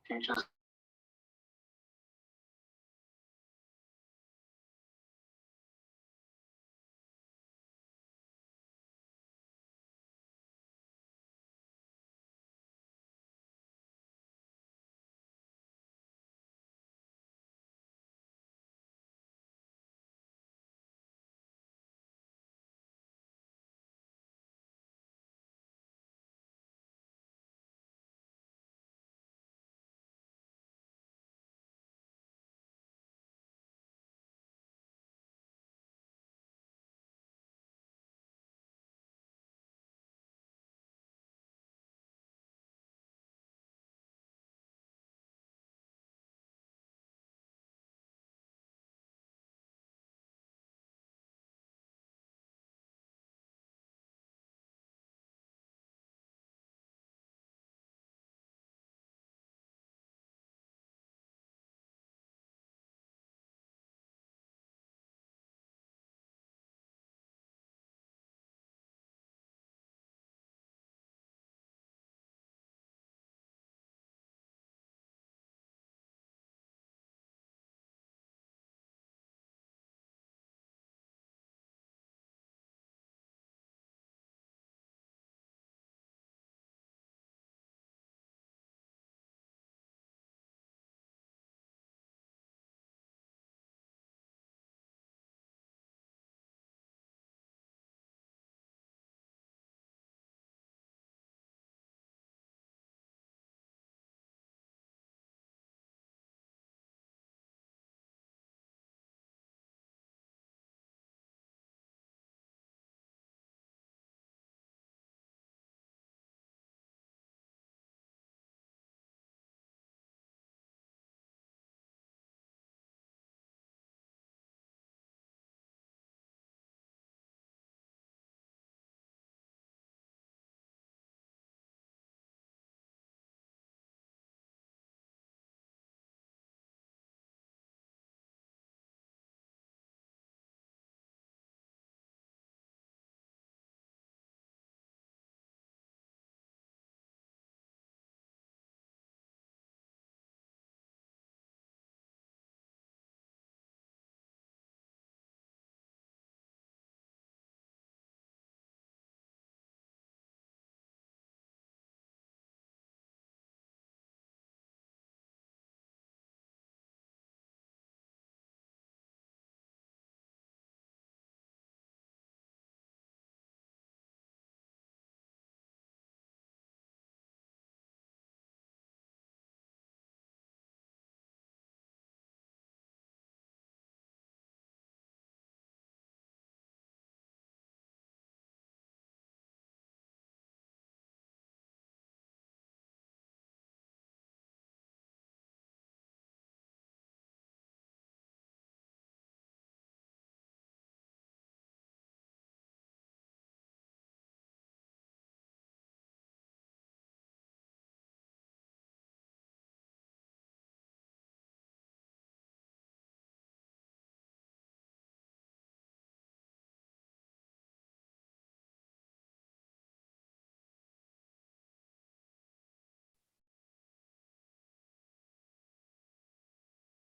teachers.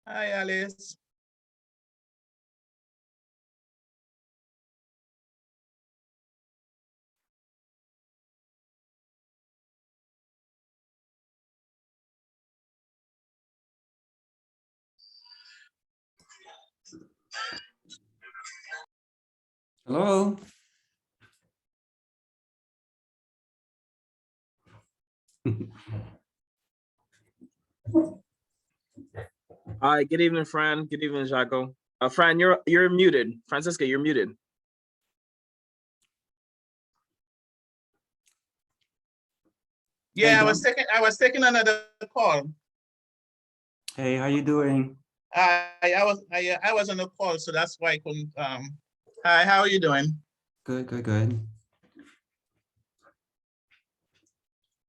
Hi, Alice. Hello. Hi, good evening, Fran. Good evening, Jaco. Fran, you're muted. Francisca, you're muted. Yeah, Hey, I was taking another call. Hey, how you doing? I was on a call, so that's why I couldn't. Hi, how are you doing? Good, good, good.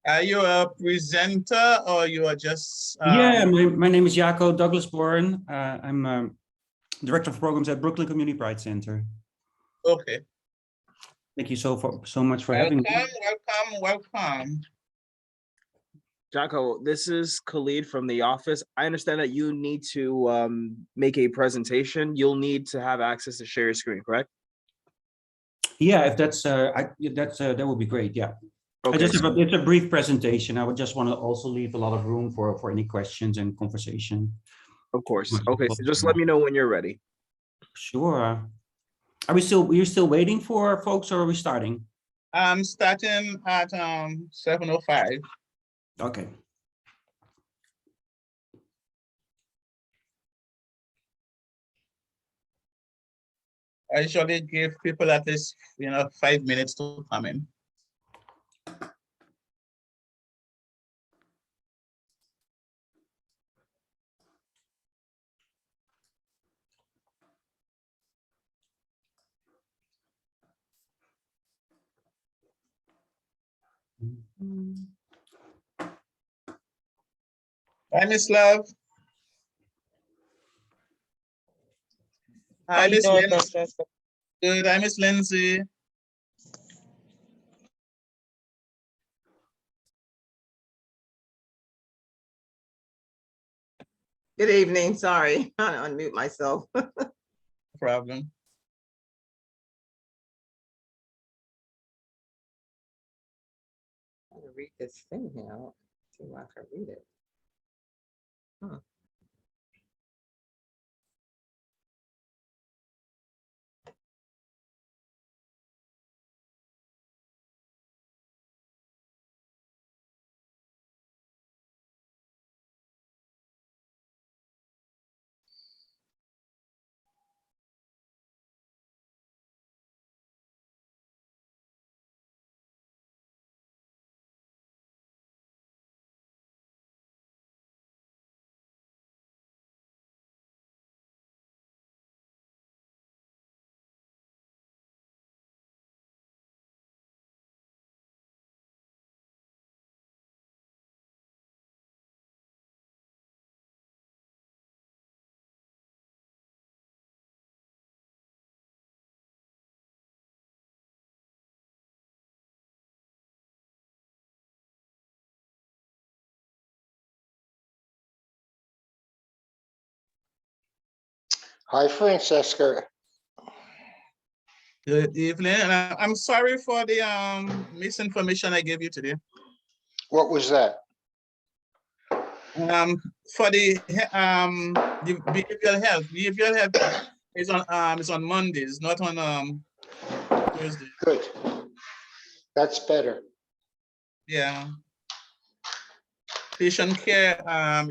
Are you a presenter or you are just? Yeah, my name is Jaco Douglas Bourne. I'm Director of Programs at Brooklyn Community Pride Center. Okay. Thank you so much for having me. Welcome. Jocko, this is Khalid from the office. I understand that you need to make a presentation. You'll need to have access to share your screen, correct? Yeah, if that's, that would be great, yeah. I Okay, just have so- it's a brief presentation. I would just want to also leave a lot of room for any questions and conversation. of course. Okay, so just let me know when you're ready. Sure. You're still waiting for folks, or are we starting? I'm starting at 7:05. Okay. I usually give people at least 5 minutes to come in. Hi, Miss Love. How Hi, you Miss doing, Lindsay. Francesca? Good. Hi, Miss Lindsay. Good evening. Sorry, trying to unmute myself. No problem. I'm gonna read this thing here. See if I can read it. Huh. Hi, Francesca. Good evening. And I'm sorry for the misinformation I gave you today. What was that? For the behavioral health. Behavioral health is on Mondays, not on Thursday. Good. That's better. Yeah. Patient care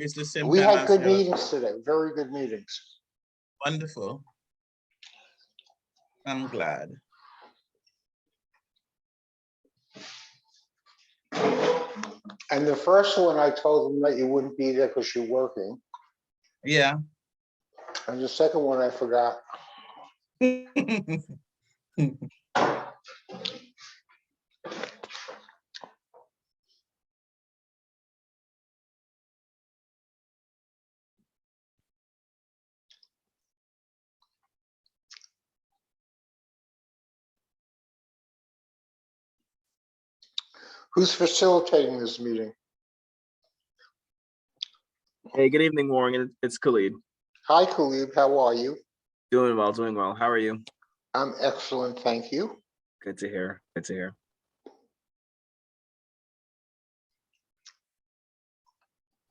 is the same We time had as good well. meetings today, very good meetings. Wonderful. I'm glad. And the first one, I told them that you wouldn't be there because you're working. Yeah. And the second one, I forgot. Who's facilitating this meeting? Hey, good evening, Warren. It's Khalid. Hi, Khalid, how are you? Doing well, doing well. How are you? I'm excellent, thank you. Good to hear. Good to hear.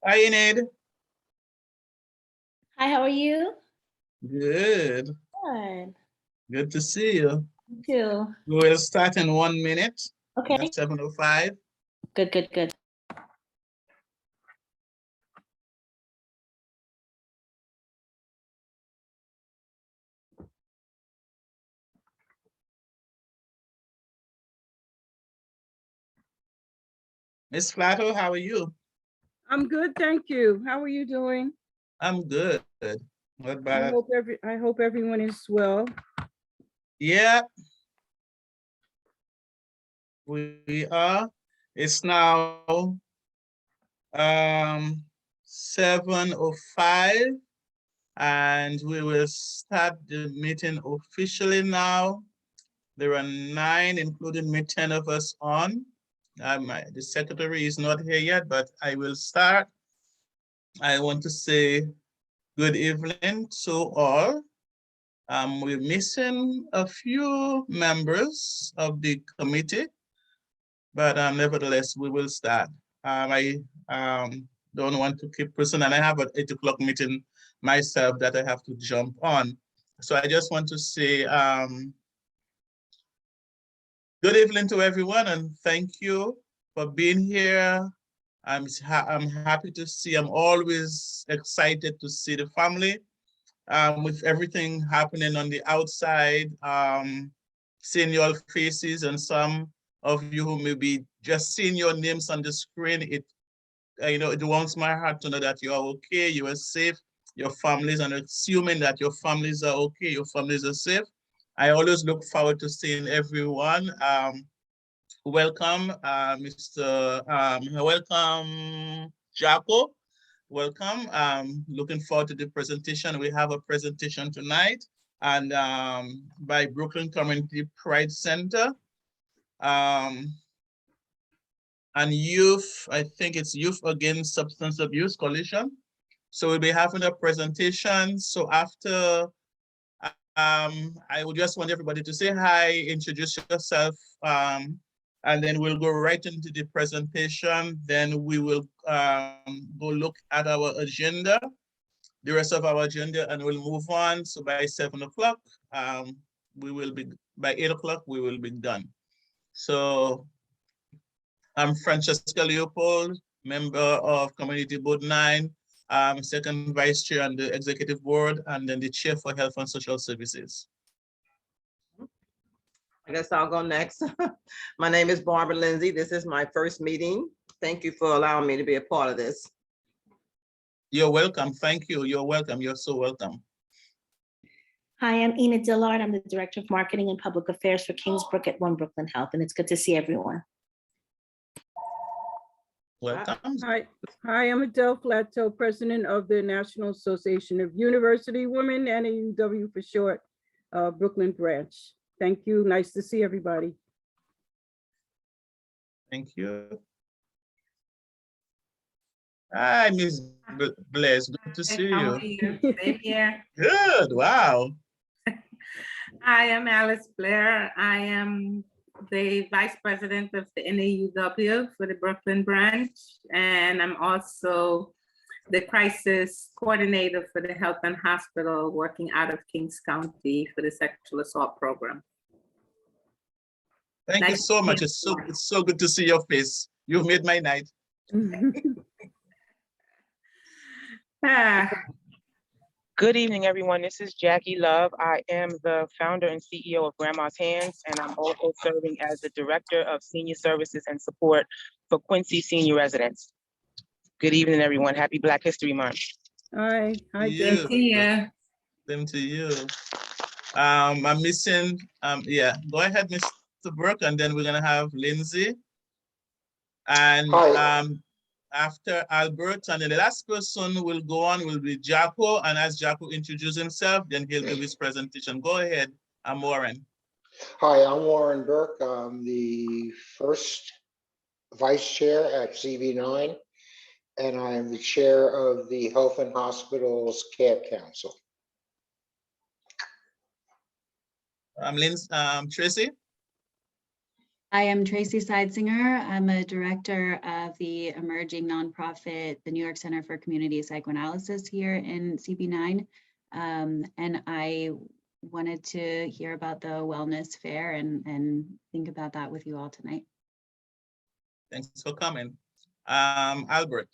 Hi, Enid. Hi, how are you? Good. Good. Good to see you. You too. We will start in 1 minute. Okay. At 7:05. Good, good, good. Miss Flato, how are you? I'm good, thank you. How are you doing? I'm good. What I about? hope everyone is well. Yeah. We are. It's now 7:05, and we will start the meeting officially now. There are 9, including me, 10 of us on. The secretary is not here yet, but I will start. I want to say good evening to all. We're missing a few members of the committee, but nevertheless, we will start. I don't want to keep pressing, and I have an 8 o'clock meeting myself that I have to jump on. So I just want to say good evening to everyone, and thank you for being here. I'm happy to see, I'm always excited to see the family. With everything happening on the outside, seeing your faces, and some of you who may be just seeing your names on the screen, it warms my heart to know that you are okay, you are safe, your families, and assuming that your families are okay, your families are safe. I always look forward to seeing everyone. Welcome, welcome, Jaco. Welcome. Looking forward to the presentation. We have a presentation tonight, and by Brooklyn Community Pride Center. And youth, I think it's Youth Against Substance Abuse Coalition. So we'll be having a presentation. So after, I would just want everybody to say hi, introduce yourself, and then we'll go right into the presentation. Then we will go look at our agenda, the rest of our agenda, and we'll move on. So by 7 o'clock, we will be, by 8 o'clock, we will be done. So I'm Francesca Leopold, member of Community Board 9, second vice chair on the executive board, and then the chair for Health and Social Services. I guess I'll go next. My name is Barbara Lindsay. This is my first meeting. Thank you for allowing me to be a part of this. You're welcome. Thank you. You're welcome. You're so welcome. Hi, I'm Ina Dillard. I'm the Director of Marketing and Public Affairs for Kingsbrook at One Brooklyn Health, and it's good to see everyone. Welcome. Hi, I'm Adele Flatto, President of the National Association of University Women, NAUW for short, Brooklyn branch. Thank you. Nice to see everybody. Thank you. Hi, Ms. Blaise. Good to see How you. are you? Same here. Good. Wow. I am Alice Blair. I am the Vice President of the NAUW for the Brooklyn branch, and I'm also the Crisis Coordinator for the Health and Hospital, working out of Kings County for the Sexual Assault Program. Thank you so much. It's so good to see your face. You've made my night. Good evening, everyone. This is Jackie Love. I am the founder and CEO of Grandma's Hands, and I'm also serving as the Director of Senior Services and Support for Quincy Senior Residents. Good evening, everyone. Happy Black History Month. Hi, You. Yeah. Them to you. I'm missing, yeah, go ahead, Mr. Burke, and then we're gonna have Lindsay. And Hi. after Albert, and then the last person who will go on will be Jaco, and as Jaco introduce himself, then he'll give his presentation. Go ahead, I'm Warren. Hi, I'm Warren Burke. I'm the first vice chair at CB9, and I'm the chair of the Health and Hospitals CAB Council. Tracy. I am Tracy Sidesinger. I'm a director of the emerging nonprofit, the New York Center for Community Psychoanalysis here in CB9. And I wanted to hear about the wellness fair and think about that with you all tonight. Thanks for coming. Albert.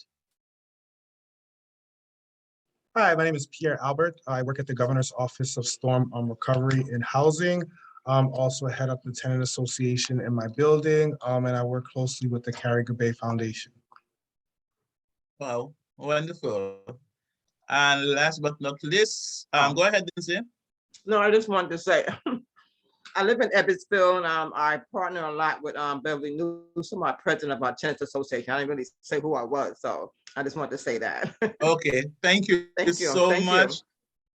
Hi, my name is Pierre Albert. I work at the Governor's Office of Storm Recovery and Housing. Also head up the Tenant Association in my building, and I work closely with the Carrie Gabay Foundation. Wow, wonderful. And last but not least, go ahead, Lindsay. No, I just wanted to say, I live in Ebbetsville, and I partner a lot with Beverly Newsom, my president of our tenants association. I didn't really say who I was, so I just wanted to say that. Okay, thank you. Thank you so much.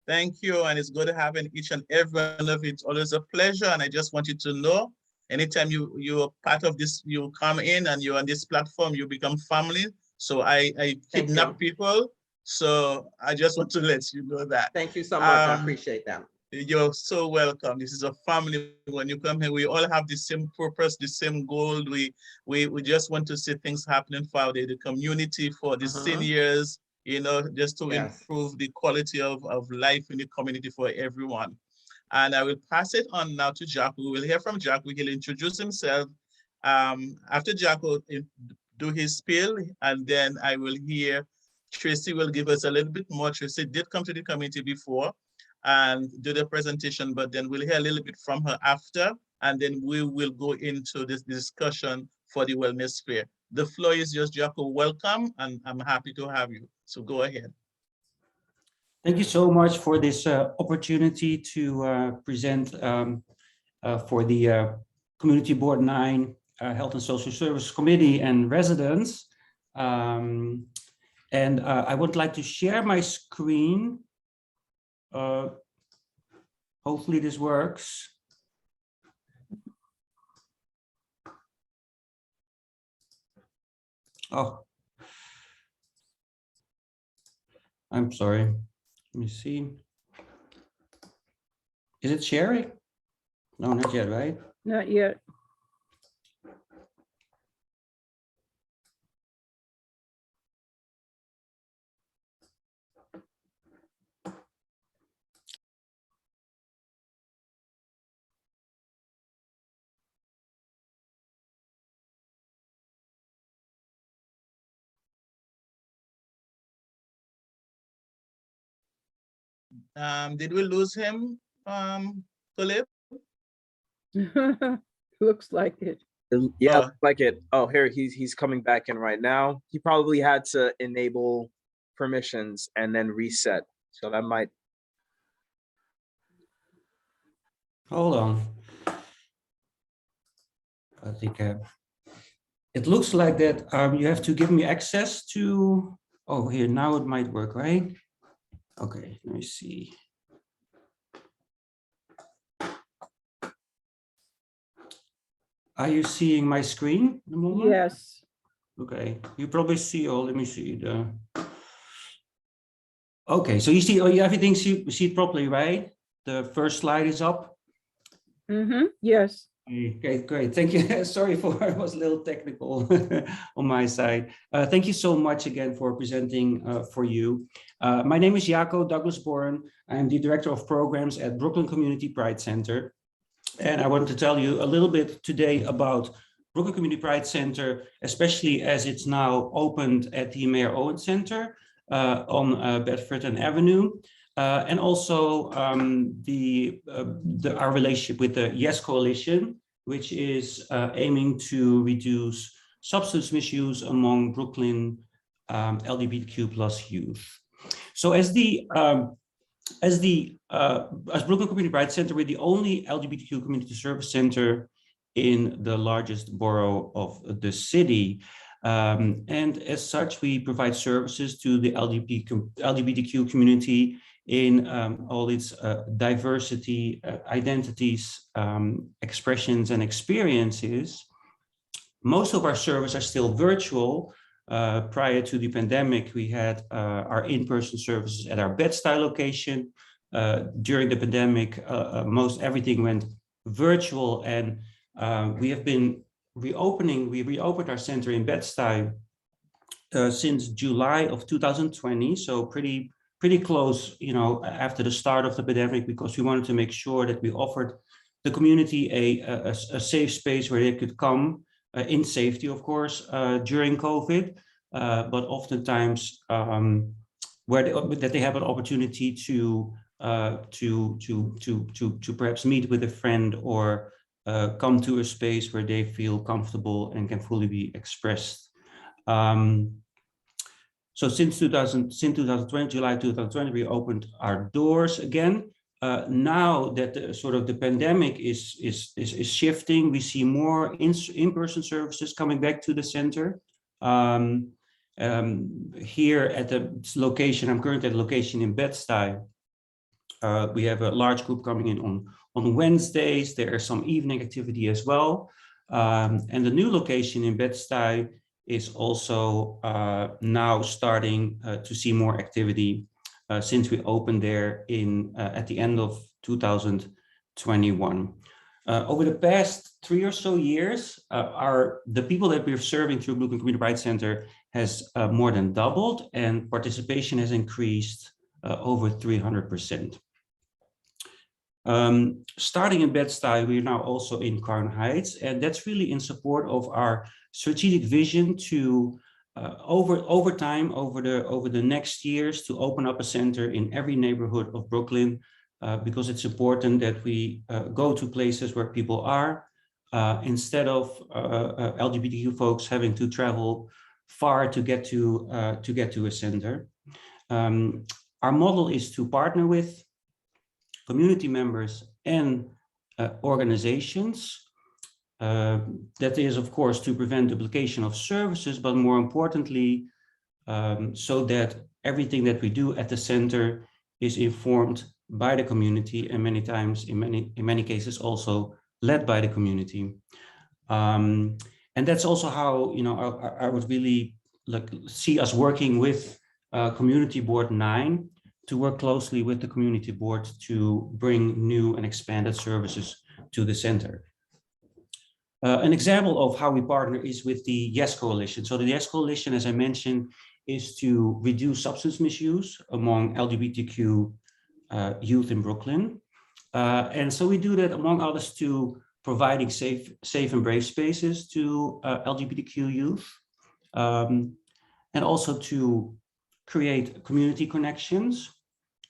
Thank you, and it's good having each and every one of you. It's always a pleasure, and I just want you to know anytime you're part of this, you come in and you're on this platform, you become family. So I Thank kidnap you. people. So I just want to let you know that. Thank you so much. I Um, appreciate that. You're so welcome. This is a family. When you come here, we all have the same purpose, the same goal. We just want to see things happening for the community, for the seniors, you know, just to Yes. improve the quality of life in the community for everyone. And I will pass it on now to Jack. We will hear from Jack. He'll introduce himself. After Jack will do his spiel, and then I will hear Tracy will give us a little bit more. Tracy did come to the committee before and do the presentation, but then we'll hear a little bit from her after, and then we will go into this discussion for the wellness fair. The floor is yours, Jaco. Welcome, and I'm happy to have you. So go ahead. Thank you so much for this opportunity to present for the Community Board 9 Health and Social Service Committee and residents. And I would like to share my screen. Hopefully this works. Oh, I'm sorry. Let me see. Is it sharing? No, not yet, right? Not yet. Did we lose him, Philip? Looks like it. Yeah, Oh. looks like it. Oh, here he's coming back in right now. He probably had to enable permissions and then reset. So that might. Hold on. I think it looks like that you have to give me access to, oh, here, now it might work, right? Okay, let me see. Are you seeing my screen at the moment? Yes. Okay, you probably see, oh, let me see the. Okay, so you see, oh, everything see it properly, right? The first slide is up. Yes. Okay, great. Thank you. Sorry for it was a little technical on my side. Thank you so much again for presenting for you. My name is Jaco Douglas-Boren. I'm the Director of Programs at Brooklyn Community Pride Center. And I want to tell you a little bit today about Brooklyn Community Pride Center, especially as it's now opened at the Mayor Owen Center on Bedford and Avenue. And also our relationship with the Yes Coalition, which is aiming to reduce substance misuse among Brooklyn LGBTQ+ youth. So as Brooklyn Community Pride Center, we're the only LGBTQ community service center in the largest borough of the city. And as such, we provide services to the LGBTQ community in all its diversity, identities, expressions, and experiences. Most of our services are still virtual. Prior to the pandemic, we had our in-person services at our Bed-Stuy location. During the pandemic, most everything went virtual, and we have been reopening. We reopened our center in Bed-Stuy since July of 2020, so pretty close, you know, after the start of the pandemic, because we wanted to make sure that we offered the community a safe space where they could come in safety, of course, during COVID, but oftentimes that they have an opportunity to perhaps meet with a friend or come to a space where they feel comfortable and can fully be expressed. So since 2020, July 2020, we opened our doors again. Now that the pandemic is shifting, we see more in-person services coming back to the center. Here at the location, I'm currently at the location in Bed-Stuy. We have a large group coming in on On Wednesdays, there is some evening activity as well. And the new location in Bed-Stuy is also now starting to see more activity since we opened there at the end of 2021. Over the past 3 or so years, the people that we're serving through Brooklyn Community Pride Center has more than doubled, and participation has increased over 300%. Starting in Bed-Stuy, we are now also in Crown Heights, and that's really in support of our strategic vision to over time, over the next years, to open up a center in every neighborhood of Brooklyn, because it's important that we go to places where people are, instead of LGBTQ folks having to travel far to get to a center. Our model is to partner with community members and organizations. That is, of course, to prevent duplication of services, but more importantly, so that everything that we do at the center is informed by the community, and many times, in many cases, also led by the community. And that's also how, you know, I would really see us working with Community Board 9 to work closely with the community board to bring new and expanded services to the center. An example of how we partner is with the Yes Coalition. So the Yes Coalition, as I mentioned, is to reduce substance misuse among LGBTQ youth in Brooklyn. And so we do that, among others, to providing safe and brave spaces to LGBTQ youth, and also to create community connections,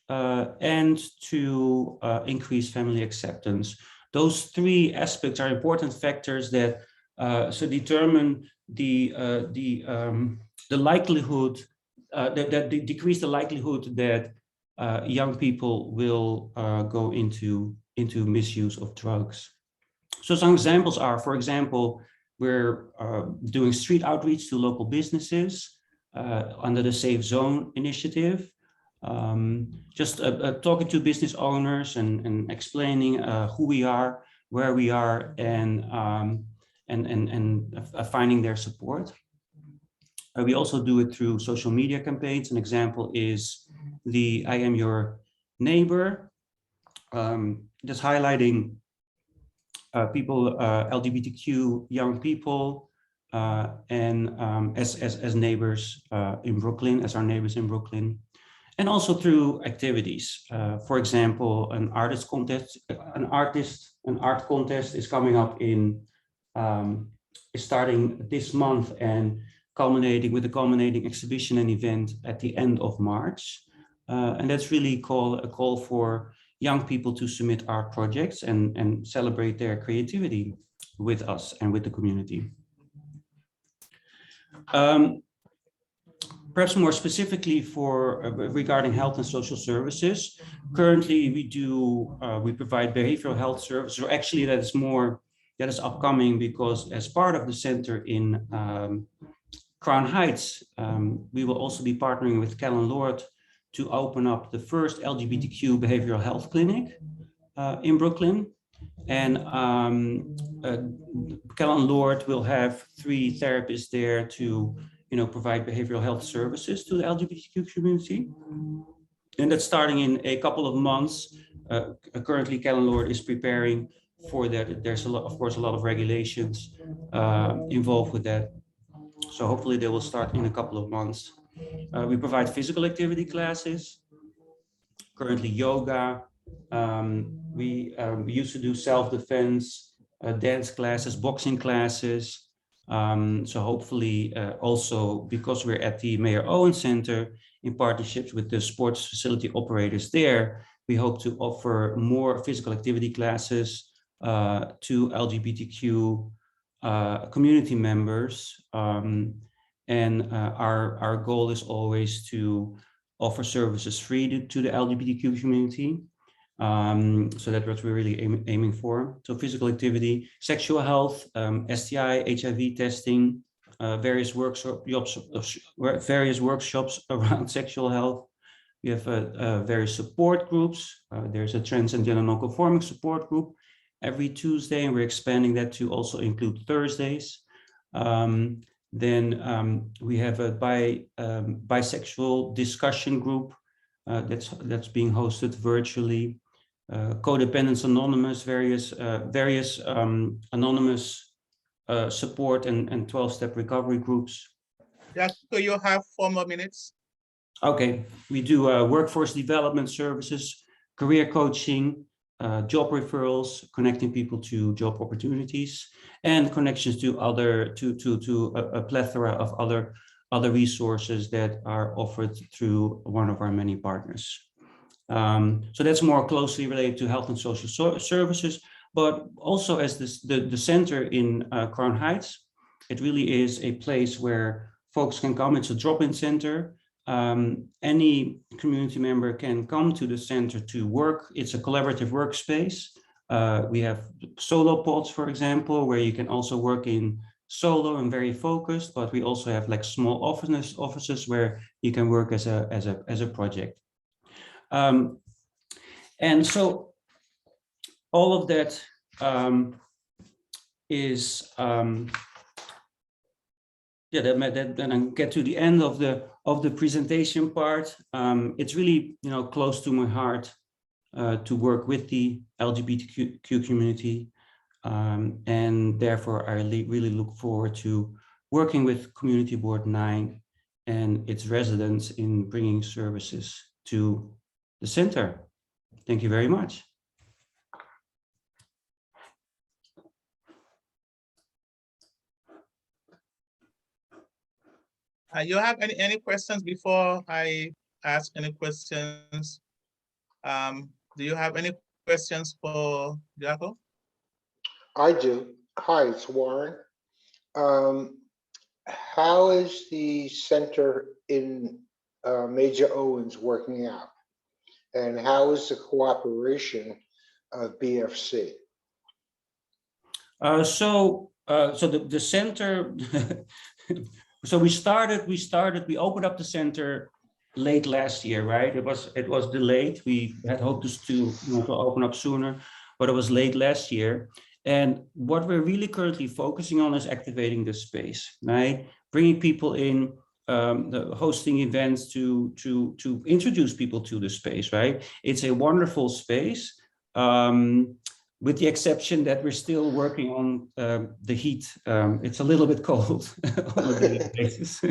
and to increase family acceptance. Those three aspects are important factors that determine the likelihood that decrease the likelihood that young people will go into misuse of drugs. So some examples are, for example, we're doing street outreach to local businesses under the Safe Zone initiative. Just talking to business owners and explaining who we are, where we are, and finding their support. We also do it through social media campaigns. An example is the I Am Your Neighbor, just highlighting people, LGBTQ young people, and as neighbors in Brooklyn, as our neighbors in Brooklyn. And also through activities. For example, an art contest is coming up is starting this month and culminating with a culminating exhibition and event at the end of March. And that's really a call for young people to submit art projects and celebrate their creativity with us and with the community. Perhaps more specifically regarding health and social services, currently we provide behavioral health services, or actually that is upcoming, because as part of the center in Crown Heights, we will also be partnering with Callan Lord to open up the first LGBTQ behavioral health clinic in Brooklyn. And Callan Lord will have 3 therapists there to provide behavioral health services to the LGBTQ community. And that's starting in a couple of months. Currently, Callan Lord is preparing for that. There's of course, a lot of regulations involved with that. So hopefully they will start in a couple of months. We provide physical activity classes, currently yoga. We used to do self-defense, dance classes, boxing classes. So hopefully also, because we're at the Mayor Owen Center in partnerships with the sports facility operators there, we hope to offer more physical activity classes to LGBTQ community members. And our goal is always to offer services free to the LGBTQ community. So that's what we're really aiming for. So physical activity, sexual health, STI, HIV testing, various workshops around sexual health. We have various support groups. There's a trans and gender non-conforming support group every Tuesday, and we're expanding that to also include Thursdays. Then we have a bisexual discussion group that's being hosted virtually. Codependence Anonymous, various anonymous support and 12-step recovery groups. Yeah, so you have 4 more minutes. Okay, we do workforce development services, career coaching, job referrals, connecting people to job opportunities, and connections to a plethora of other resources that are offered through one of our many partners. So that's more closely related to health and social services, but also as the center in Crown Heights, it really is a place where folks can come. It's a drop-in center. Any community member can come to the center to work. It's a collaborative workspace. We have solo pods, for example, where you can also work in solo and very focused, but we also have like small offices where you can work as a project. And so all of that is then I get to the end of the presentation part. It's really close to my heart to work with the LGBTQ community, and therefore I really look forward to working with Community Board 9 and its residents in bringing services to the center. Thank you very much. You have any questions before I ask any questions? Do you have any questions for Jaco? I do. Hi, it's Warren. How is the center in Major Owens working out? And how is the cooperation of BFC? So the center, so we opened up the center late last year, right? It was delayed. We had hoped to open up sooner, but it was late last year. And what we're really currently focusing on is activating the space, right? Bringing people in, hosting events to introduce people to the space, right? It's a wonderful space, with the exception that we're still working on the heat. It's a little bit cold on a daily basis.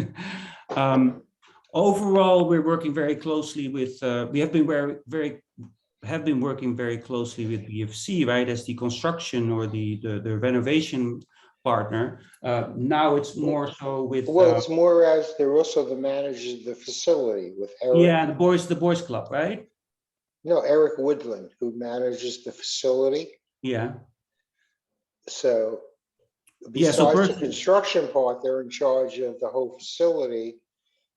Overall, we're working very closely with, we have been working very closely with BFC, right, as the construction or the renovation partner. Now it's more so with. Well, it's more as they're also the managers of the facility with Eric. Yeah, the boys club, right? No, Eric Woodland, who manages the facility. Yeah. So Yeah, besides the construction part, they're in charge of the whole facility.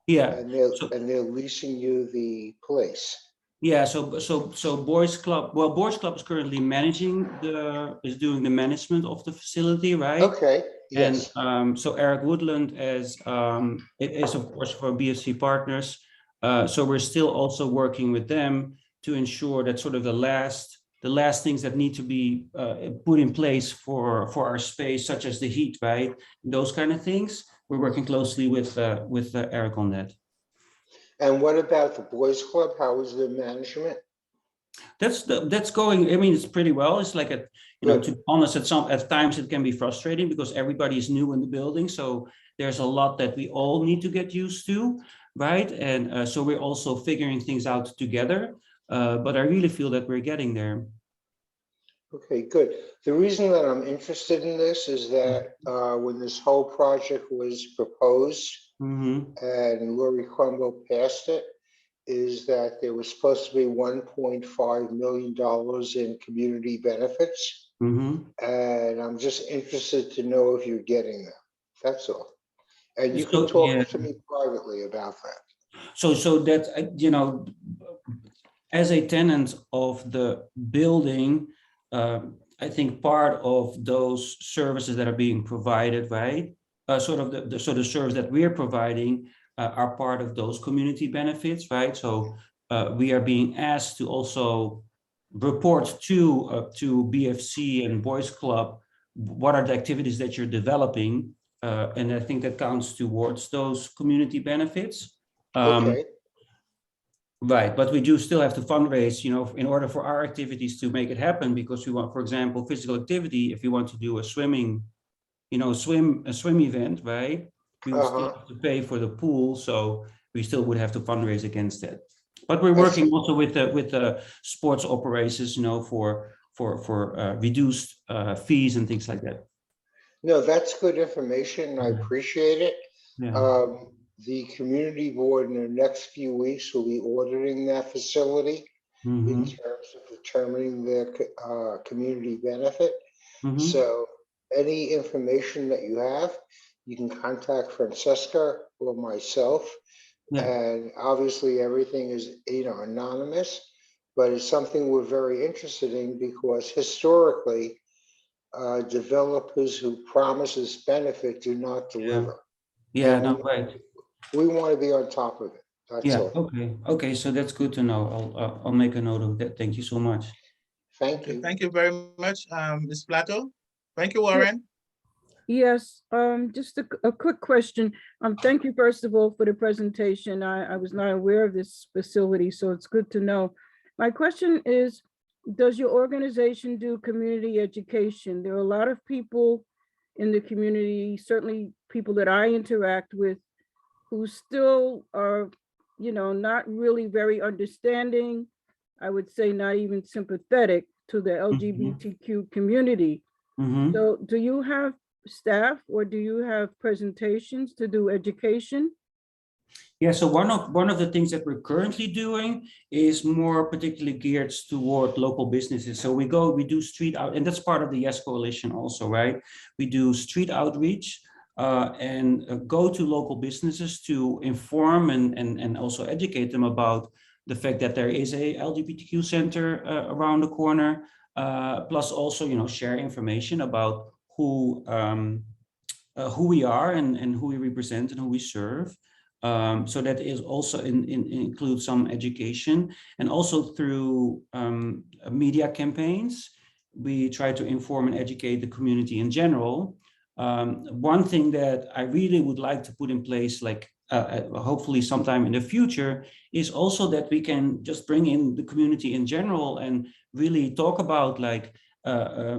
Yeah. And they're leasing you the place. Yeah, so Boys Club, well, Boys Club is currently doing the management of the facility, right? Okay, yes. And so Eric Woodland is of course for BFC partners. So we're still also working with them to ensure that sort of the last things that need to be put in place for our space, such as the heat, right? Those kind of things. We're working closely with Eric on that. And what about the Boys Club? How is the management? That's going. I mean, it's pretty well. It's like to be honest, at times it can be frustrating because everybody is new in the building. So there's a lot that we all need to get used to, right? And so we're also figuring things out together. But I really feel that we're getting there. Okay, good. The reason that I'm interested in this is that when this whole project was proposed, and Lori Crumble passed it, is that there was supposed to be $1.5 million in community benefits. And I'm just interested to know if you're getting them. That's all. And you can talk to me privately about that. So that, as a tenant of the building, I think part of those services that are being provided, right? Sort of the service that we're providing are part of those community benefits, right? So we are being asked to also report to BFC and Boys Club what are the activities that you're developing, and I think that counts towards those community benefits. Okay, Right, but we do still have to fundraise, in order for our activities to make it happen, because we want, for example, physical activity. If you want to do a swimming, a swim event, right? We would still have to pay for the pool, so we still would have to fundraise against that. But we're working also with the sports operators, for reduced fees and things like that. no, that's good information. I appreciate it. Yeah. The community board in the next few weeks will be auditing that facility in terms of determining their community benefit. So any information that you have, you can contact Francesca or myself. Yeah. And obviously everything is, anonymous, but it's something we're very interested in because historically, developers who promises benefit do not deliver. Yeah, And no, right. we want to be on top of it. That's Yeah, all. okay, so that's good to know. I'll make a note of that. Thank you so much. Thank Okay, you. thank you very much, Ms. Plato. Thank you, Warren. Yes, just a quick question. Thank you, first of all, for the presentation. I was not aware of this facility, so it's good to know. My question is, does your organization do community education? There are a lot of people in the community, certainly people that I interact with, who still are, not really very understanding, I would say not even sympathetic to the LGBTQ community. So do you have staff or do you have presentations to do education? Yeah, so one of the things that we're currently doing is more particularly geared toward local businesses. So we do street out, and that's part of the Yes Coalition also, right? We do street outreach and go to local businesses to inform and also educate them about the fact that there is a LGBTQ center around the corner, plus also, share information about who we are and who we represent and who we serve. So that is also includes some education, and also through media campaigns, we try to inform and educate the community in general. One thing that I really would like to put in place, like hopefully sometime in the future, is also that we can just bring in the community in general and really talk about like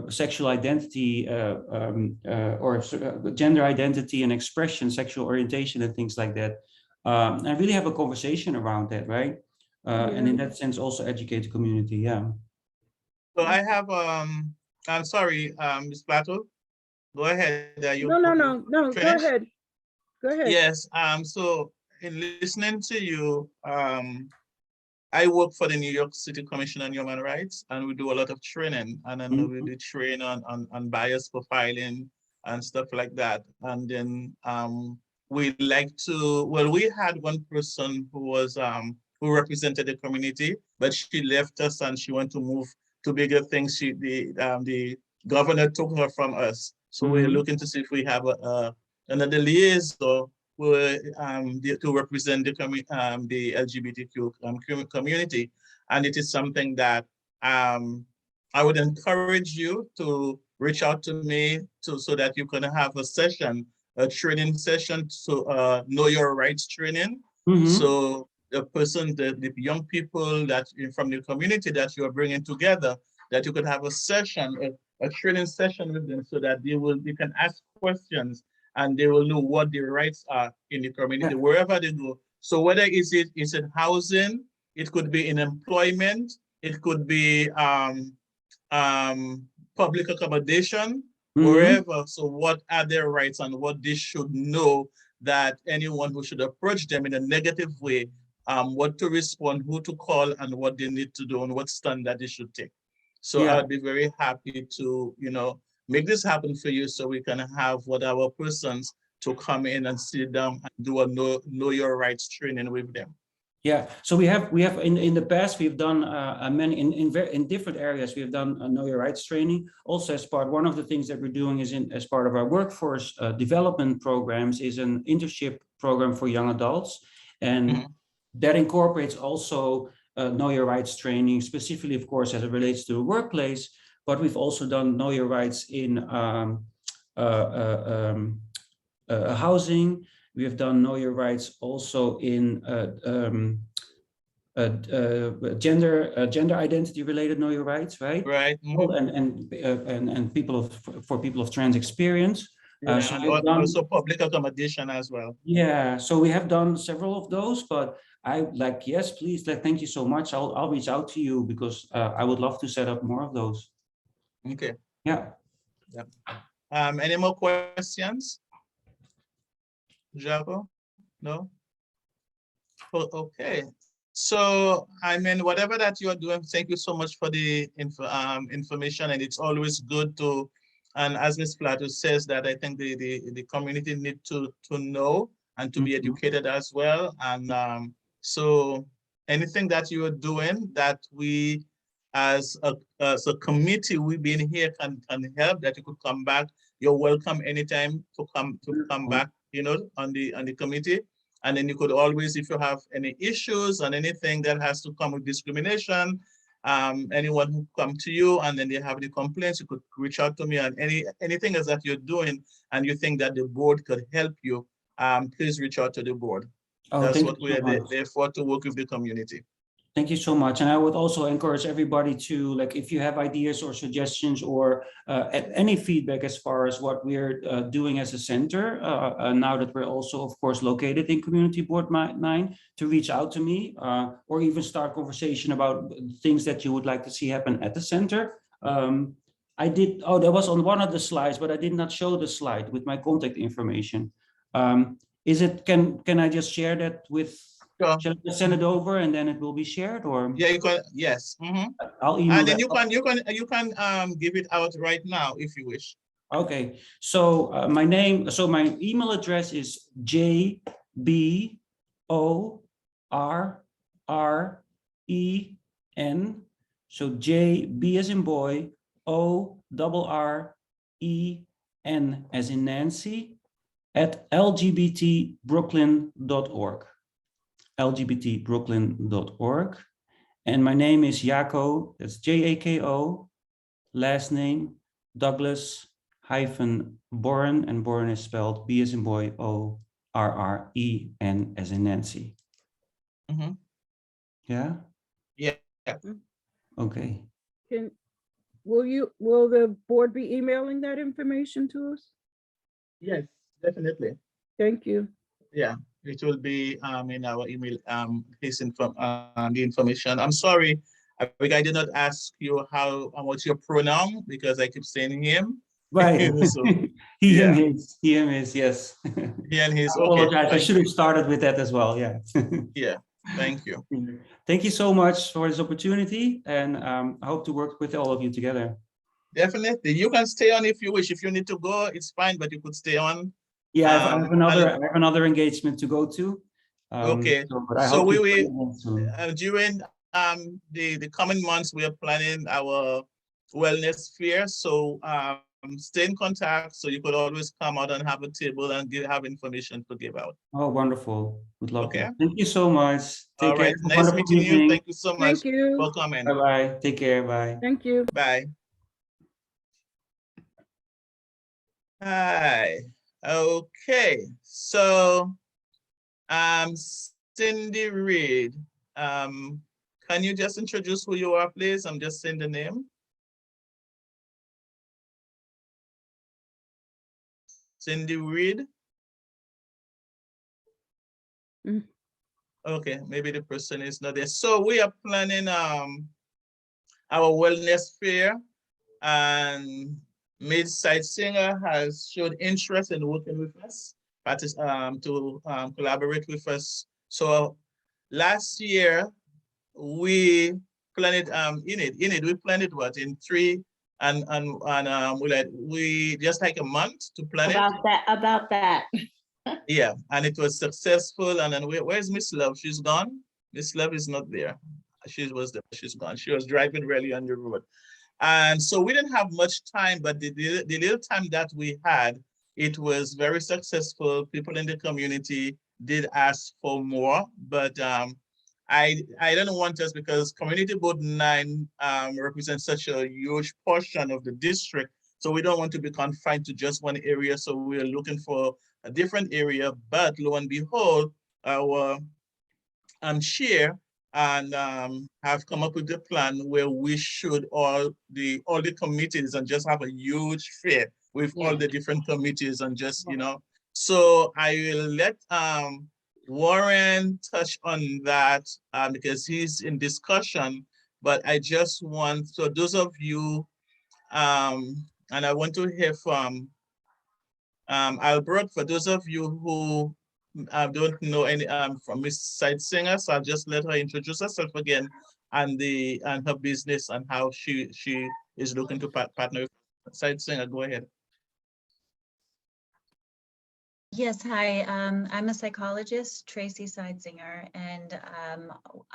sexual identity or gender identity and expression, sexual orientation and things like that. And really have a conversation around that, right? And in that sense, also educate the community, yeah. So I have, I'm sorry, Ms. Plato, go ahead. No, go ahead. Go ahead. Yes, so in listening to you, I work for the New York City Commission on Human Rights, and we do a lot of training, and I know we do train on bias profiling and stuff like that. And then we like to, well, we had one person who was who represented the community, but she left us and she went to move to bigger things. The governor took her from us. So we're looking to see if we have another liaison to represent the LGBTQ community. And it is something that I would encourage you to reach out to me so that you can have a training session to know your rights training. So the young people that from the community that you are bringing together, that you could have a session, a training session with them, so that you can ask questions and they will know what their rights are in the community, wherever they go. So whether it's in housing, it could be in employment, it could be public accommodation, wherever. So what are their rights and what they should know, that anyone who should approach them in a negative way, what to respond, who to call, and what they need to do and what stand that they should take. So I'd be very happy to, make this happen for you, so we can have what our persons to come in and sit down and do a know your rights training with them. Yeah, so we have in the past we've done many in different areas. We have done know your rights training. Also, as one of the things that we're doing is as part of our workforce development programs is an internship program for young adults, and that incorporates also Know Your Rights training, specifically, of course, as it relates to the workplace, but we've also done Know Your Rights in housing. We have done Know Your Rights also in gender identity related Know Your Rights, right? Right. And for people of trans experience. So And we've done, also public accommodation as well. yeah, so we have done several of those, but I like, yes, please, thank you so much. I'll reach out to you because I would love to set up more of those. Okay. Yeah. Yep. Any more questions? Jaco? No? Oh, okay. So, I mean, whatever that you are doing, thank you so much for the information, and it's always good to, and as Ms. Plato says, that I think the community need to know and to be educated as well. And so anything that you are doing that we as a committee, we've been here can help, that you could come back. You're welcome anytime to come back, you know, on the committee. And then you could always, if you have any issues and anything that has to come with discrimination, anyone who come to you and then they have the complaints, you could reach out to me, and anything else that you're doing and you think that the board could help you, please reach out to the board. Oh, That's thank what you we so are much. there for, to work with the community. Thank you so much. And I would also encourage everybody to, like, if you have ideas or suggestions or any feedback as far as what we're doing as a center, now that we're also, of course, located in Community Board 9, to reach out to me or even start conversation about things that you would like to see happen at the center. I did, oh, that was on one of the slides, but I did not show the slide with my contact information. Is it, can I just share that with, shall I send it over and then it will be shared, or? Yeah, you can, yes. I'll email and then that. you can give it out right now if you wish. Okay, so my email address is JBORREN. So JB as in boy, ORREN as in Nancy, at lgbtbrooklyn.org. lgbtbrooklyn.org. And my name is Jaco, that's Jako, last name Douglas -Boren, and Boren is spelled B as in boy, ORREN as in Nancy. Yeah? Yeah. Okay. Will the board be emailing that information to us? Yes, definitely. Thank you. Yeah, it will be in our email, the information. I'm sorry, I did not ask you what's your pronoun, because I keep saying him. Right. So, he and his, yes. He and his, I okay. apologize. I should have started with that as well, yeah. Yeah, thank you. Thank you so much for this opportunity, and I hope to work with all of you together. Definitely, you can stay on if you wish. If you need to go, it's fine, but you could stay on. Yeah, I have another engagement to go to. Okay, so we during the coming months, we are planning our wellness fair. So stay in contact, so you could always come out and have a table and have information to give out. Oh, wonderful. Would love Okay. to. Thank you so much. Take All care. right, nice meeting you. Thank you so much. Thank you. For coming. Bye-bye. Take care. Bye. Thank you. Bye. Hi. Okay, so Cindy Reed, can you just introduce who you are, please? I'm just saying the name. Cindy Reed. Okay, maybe the person is not there. So we are planning our wellness fair, and Mid-Side Singer has showed interest in working with us, to collaborate with us. So last year we planned we planned it what in 3 and we just like a month to plan about that. Yeah, and it was successful. And then where's Miss Love? She's gone. Miss Love is not there. She's gone. She was driving really on the road. And so we didn't have much time, but the little time that we had, it was very successful. People in the community did ask for more, but I don't want us, because Community Board 9 represents such a huge portion of the district. So we don't want to be confined to just one area. So we're looking for a different area, but lo and behold, our chair and have come up with a plan where we should all the committees and just have a huge fair with all the different committees and just, you know. So I will let Warren touch on that because he's in discussion, but I just want, so those of you, and I want to hear from Albert, for those of you who don't know any from Miss Singer, so I'll just let her introduce herself again and her business and how she is looking to partner with Singer. Go ahead. Yes, hi. I'm a psychologist, Tracy Sidzinger, and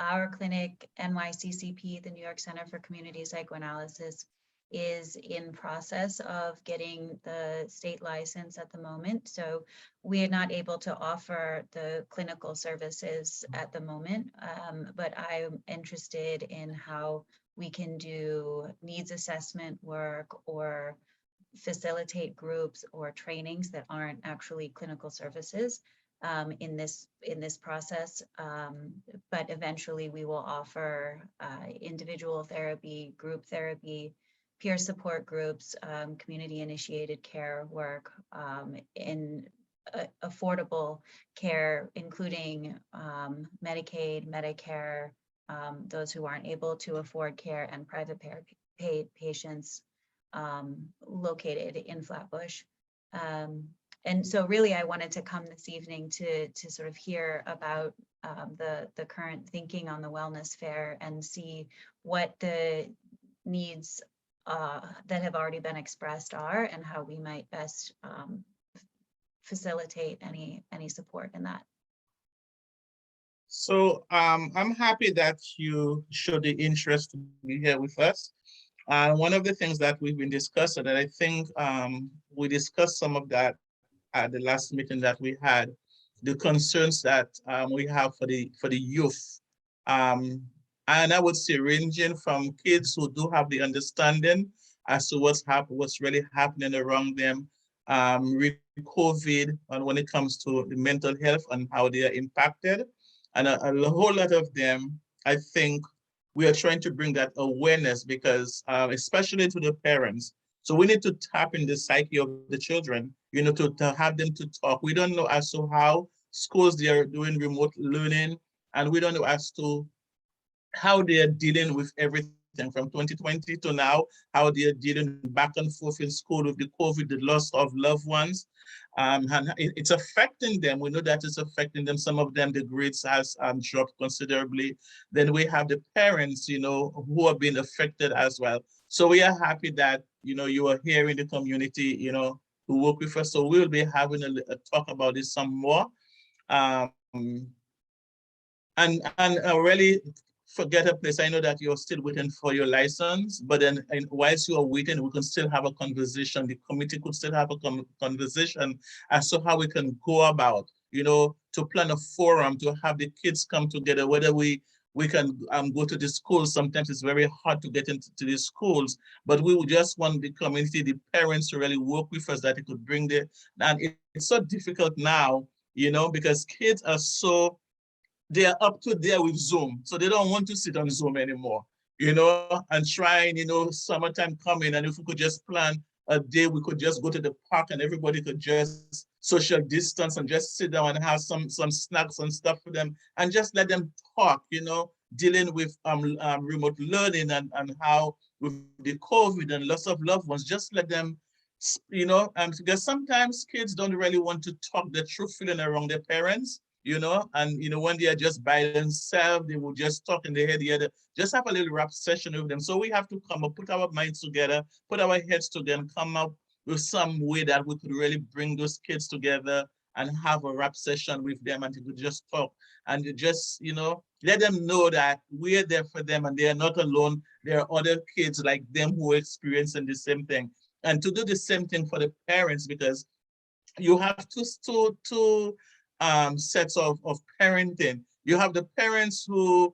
our clinic, NYCCP, the New York Center for Community Psychoanalysis, is in process of getting the state license at the moment. So we are not able to offer the clinical services at the moment, but I'm interested in how we can do needs assessment work or facilitate groups or trainings that aren't actually clinical services in this process. But eventually we will offer individual therapy, group therapy, peer support groups, community initiated care work in affordable care, including Medicaid, Medicare, those who aren't able to afford care, and private paid patients located in Flatbush. And so really I wanted to come this evening to sort of hear about the current thinking on the wellness fair and see what the needs that have already been expressed are and how we might best facilitate any support in that. So I'm happy that you showed the interest to be here with us. One of the things that we've been discussing, and I think we discussed some of that at the last meeting that we had, the concerns that we have for the youth. And I would say ranging from kids who do have the understanding as to what's really happening around them, with COVID, and when it comes to the mental health and how they are impacted. And a whole lot of them, I think, we are trying to bring that awareness because, especially to the parents. So we need to tap in the psyche of the children, you know, to have them to talk. We don't know as to how schools they are doing remote learning, and we don't know as to how they are dealing with everything from 2020 to now, how they are dealing back and forth in school with the COVID, the loss of loved ones. And it's affecting them. We know that it's affecting them. Some of them, the grades has dropped considerably. Then we have the parents, you know, who have been affected as well. So we are happy that, you know, you are here in the community, you know, to work with us. So we'll be having a talk about this some more. And really forget a place. I know that you're still waiting for your license, but then whilst you are waiting, we can still have a conversation. The committee could still have a conversation as to how we can go about, you know, to plan a forum, to have the kids come together, whether we can go to the schools. Sometimes it's very hard to get into the schools, but we would just want the community, the parents to really work with us, that it could bring and it's so difficult now, you know, because kids are so, they are up to there with Zoom. So they don't want to sit on Zoom anymore, you know, and trying, you know, summertime coming. And if we could just plan a day, we could just go to the park and everybody could just social distance and just sit down and have some snacks and stuff for them and just let them talk, you know, dealing with remote learning and how with the COVID and loss of loved ones, just let them, you know, because sometimes kids don't really want to talk the true feeling around their parents, you know, and, you know, when they are just by themselves, they will just talk in their head together, just have a little rap session with them. So we have to come up, put our minds together, put our heads together and come up with some way that we could really bring those kids together and have a rap session with them and to just talk and to just, you know, let them know that we're there for them and they are not alone. There are other kids like them who are experiencing the same thing. And to do the same thing for the parents, because you have two sets of parenting. You have the parents who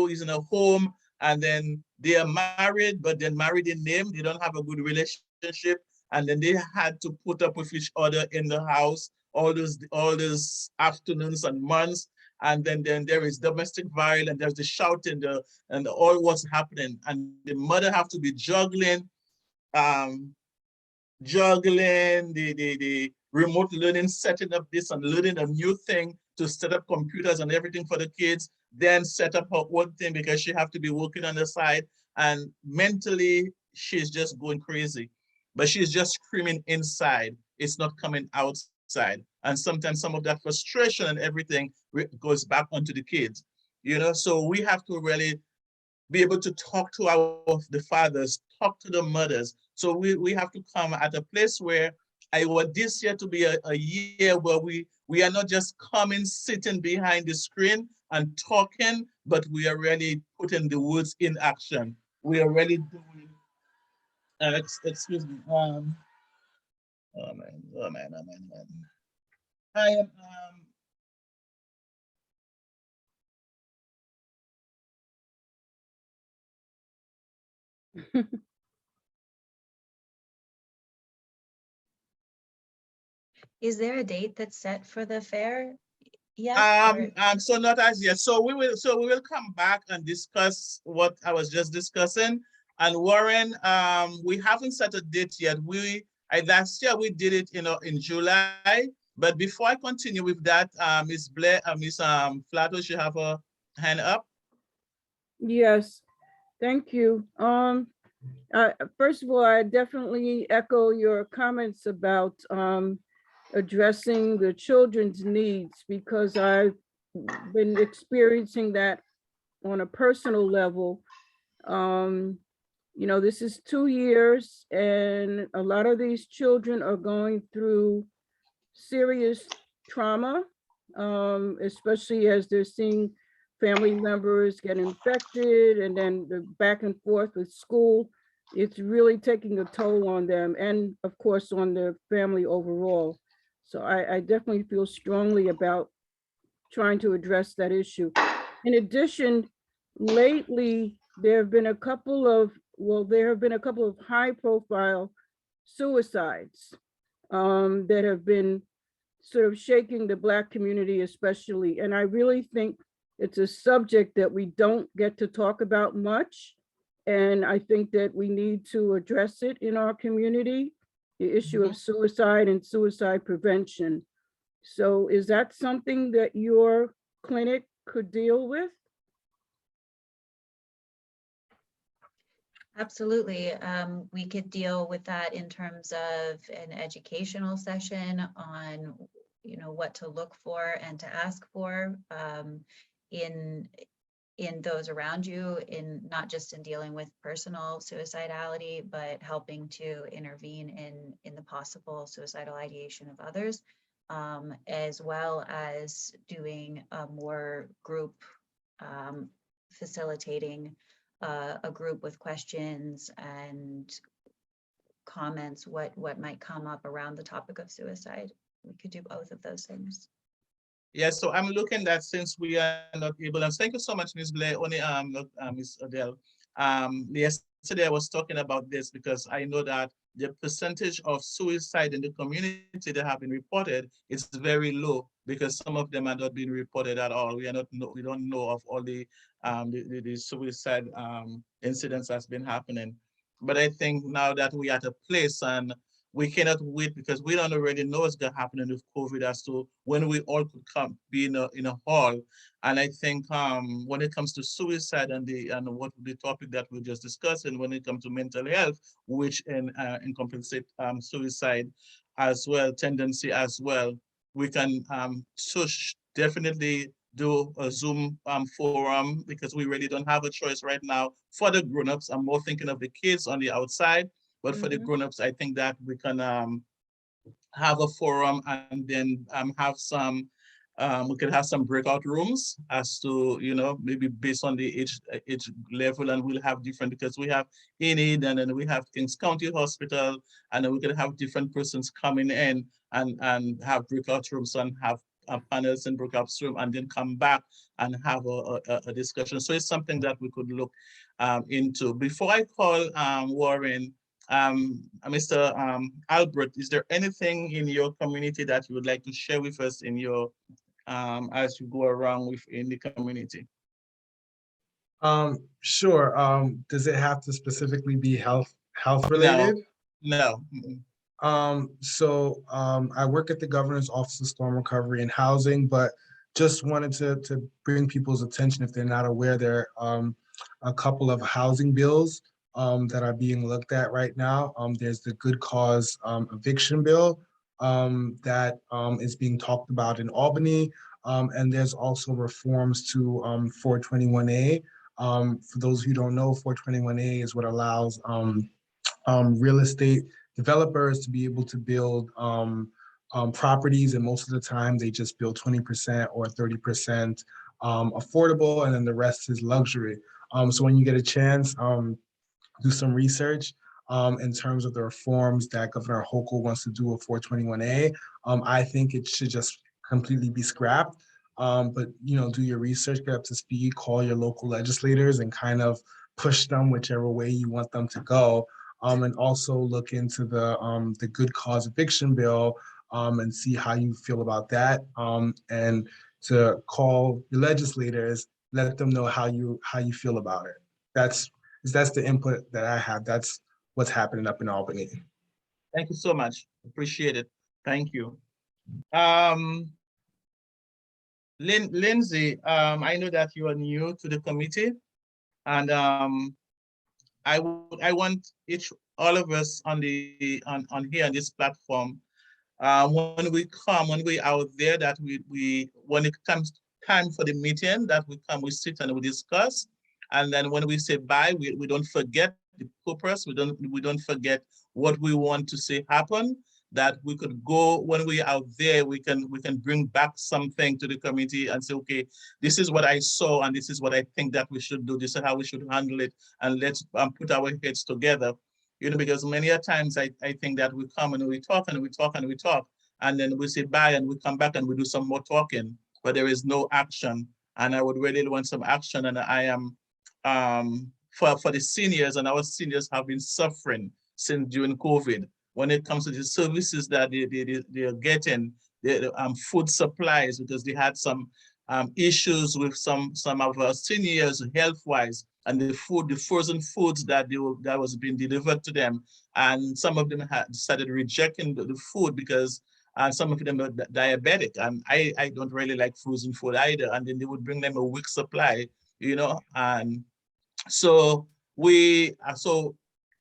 is in a home and then they are married, but they're married in name. They don't have a good relationship. And then they had to put up with each other in the house all those afternoons and months. And then there is domestic violence, there's the shouting, and all what's happening. And the mother have to be juggling the remote learning, setting up this and learning a new thing to set up computers and everything for the kids, then set up her own thing because she have to be working on the side. And mentally, she's just going crazy. But she's just screaming inside. It's not coming outside. And sometimes some of that frustration and everything goes back onto the kids. So we have to really be able to talk to the fathers, talk to the mothers. So we have to come at a place where I want this year to be a year where we are not just coming, sitting behind the screen and talking, but we are really putting the words in action. We are really doing, excuse me, oh man, oh man, oh man, man. I am, Is there a date that's set for the fair yet? So not as yet. So we will come back and discuss what I was just discussing. And Warren, we haven't set a date yet. Last year we did it, in July. But before I continue with that, Miss Blair, Miss Flato, she have a hand up. Yes, thank you. First of all, I definitely echo your comments about addressing the children's needs, because I've been experiencing that on a personal level. This is 2 years, and a lot of these children are going through serious trauma, especially as they're seeing family members get infected, and then the back and forth with school. It's really taking a toll on them, and of course on their family overall. So I definitely feel strongly about trying to address that issue. In addition, lately, there have been a couple of high profile suicides that have been sort of shaking the Black community especially. And I really think it's a subject that we don't get to talk about much. And I think that we need to address it in our community, the issue of suicide and suicide prevention. So is that something that your clinic could deal with? Absolutely. We could deal with that in terms of an educational session on, what to look for and to ask for in those around you, in not just in dealing with personal suicidality, but helping to intervene in the possible suicidal ideation of others, as well as doing a more group facilitating a group with questions and comments, what might come up around the topic of suicide. We could do both of those things. Yes, so I'm looking at, since we are not able, and thank you so much, Ms. Blair, only Ms. Adele. Yesterday I was talking about this because I know that the percentage of suicide in the community that have been reported is very low, because some of them are not being reported at all. We don't know of all the suicide incidents that's been happening. But I think now that we're at a place, and we cannot wait, because we don't already know what's going to happen with COVID as to when we all could be in a hall. And I think when it comes to suicide and what the topic that we just discussed, and when it comes to mental health, which encompasses suicide as well, tendency as well, we can definitely do a Zoom forum, because we really don't have a choice right now for the grown-ups. I'm more thinking of the kids on the outside, but for the grown-ups, I think that we can have a forum, and then have some, we could have some breakout rooms as to, maybe based on the age level, and we'll have different, because we have Enid, and then we have Kings County Hospital, and then we can have different persons coming in and have breakout rooms and have panels in Brook Upstream and then come back and have a discussion. So it's something that we could look into. Before I call Warren, Mr. Albert, is there anything in your community that you would like to share with us in your as you go around within the community? Sure. Does it have to specifically be health related? No. I work at the Governor's Office of Storm Recovery and Housing, but just wanted to bring people's attention, if they're not aware, there are a couple of housing bills that are being looked at right now. There's the Good Cause eviction bill that is being talked about in Albany. And there's also reforms to 421A. For those who don't know, 421A is what allows real estate developers to be able to build properties, and most of the time they just build 20% or 30% affordable, and then the rest is luxury. So when you get a chance, do some research in terms of the reforms that Governor Hochul wants to do with 421A. I think it should just completely be scrapped. But do your research, get up to speed, call your local legislators, and kind of push them whichever way you want them to go. And also look into the Good Cause eviction bill and see how you feel about that. And to call your legislators, let them know how you feel about it. That's the input that I have. That's what's happening up in Albany. Thank you so much. Appreciate it. Thank you. Lindsay, I know that you are new to the committee, and I want all of us on here on this platform, when we out there, that we when it comes time for the meeting, that we sit and we discuss, and then when we say bye, we don't forget the purpose. We don't forget what we want to see happen. That we could go when we out there, we can bring back something to the committee and say, okay, this is what I saw and this is what I think that we should do. This is how we should handle it, and let's put our heads together. Because many a times I think that we come and we talk and we talk and we talk, and then we say bye and we come back and we do some more talking, but there is no action. And I would really want some action. And I am for the seniors, and our seniors have been suffering since during COVID. When it comes to the services that they are getting, the food supplies, because they had some issues with some of our seniors health-wise, and the frozen foods that was being delivered to them, and some of them had started rejecting the food because some of them are diabetic, and I don't really like frozen food either. And then they would bring them a week supply, and so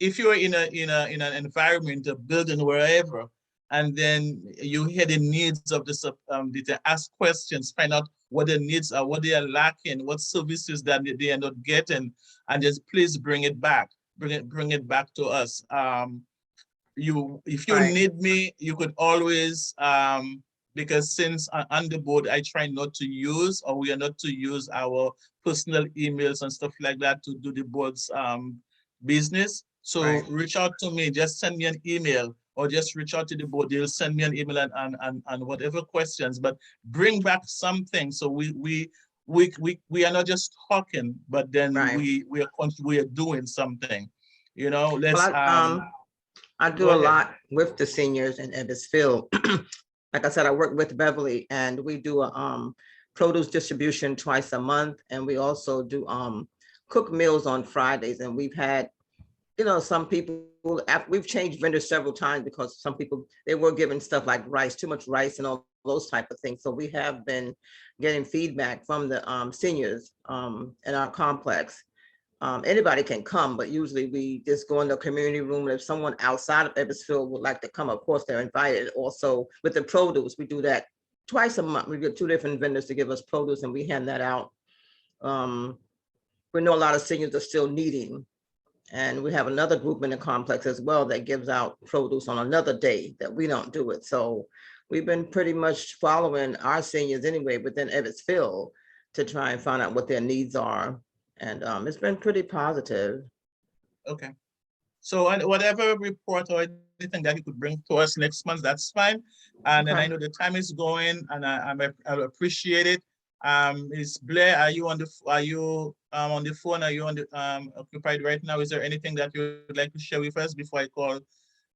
if you're in an environment, a building, wherever, and then you hear the needs of the ask questions, find out what their needs are, what they are lacking, what services that they are not getting, and just please bring it back. Bring it back to us. If you need me, you could always, because since on the board, I try not to use, or we are not to use our personal emails and stuff like that to do the board's business. So reach out to me, just send me an email, or just reach out to the board. They'll send me an email and whatever questions, but bring back something. So we are not just talking, but then we are doing something. Let's I do a lot with the seniors in Evansville. Like I said, I work with Beverly, and we do a produce distribution twice a month, and we also do cook meals on Fridays. And we've had, some people, we've changed vendors several times because some people, they were given stuff like rice, too much rice and all those type of things. So we have been getting feedback from the seniors in our complex. Anybody can come, but usually we just go in the community room. If someone outside of Evansville would like to come, of course, they're invited. Also with the produce, we do that twice a month. We get 2 different vendors to give us produce, and we hand that out. We know a lot of seniors are still needing, and we have another group in the complex as well that gives out produce on another day that we don't do it. So we've been pretty much following our seniors anyway within Evansville to try and find out what their needs are. And it's been pretty positive. Okay. So whatever report or anything that he could bring to us next month, that's fine. And then I Okay. know the time is going, and I appreciate it. Is Blair, are you on the phone? Are you on the occupied right now? Is there anything that you would like to share with us before I call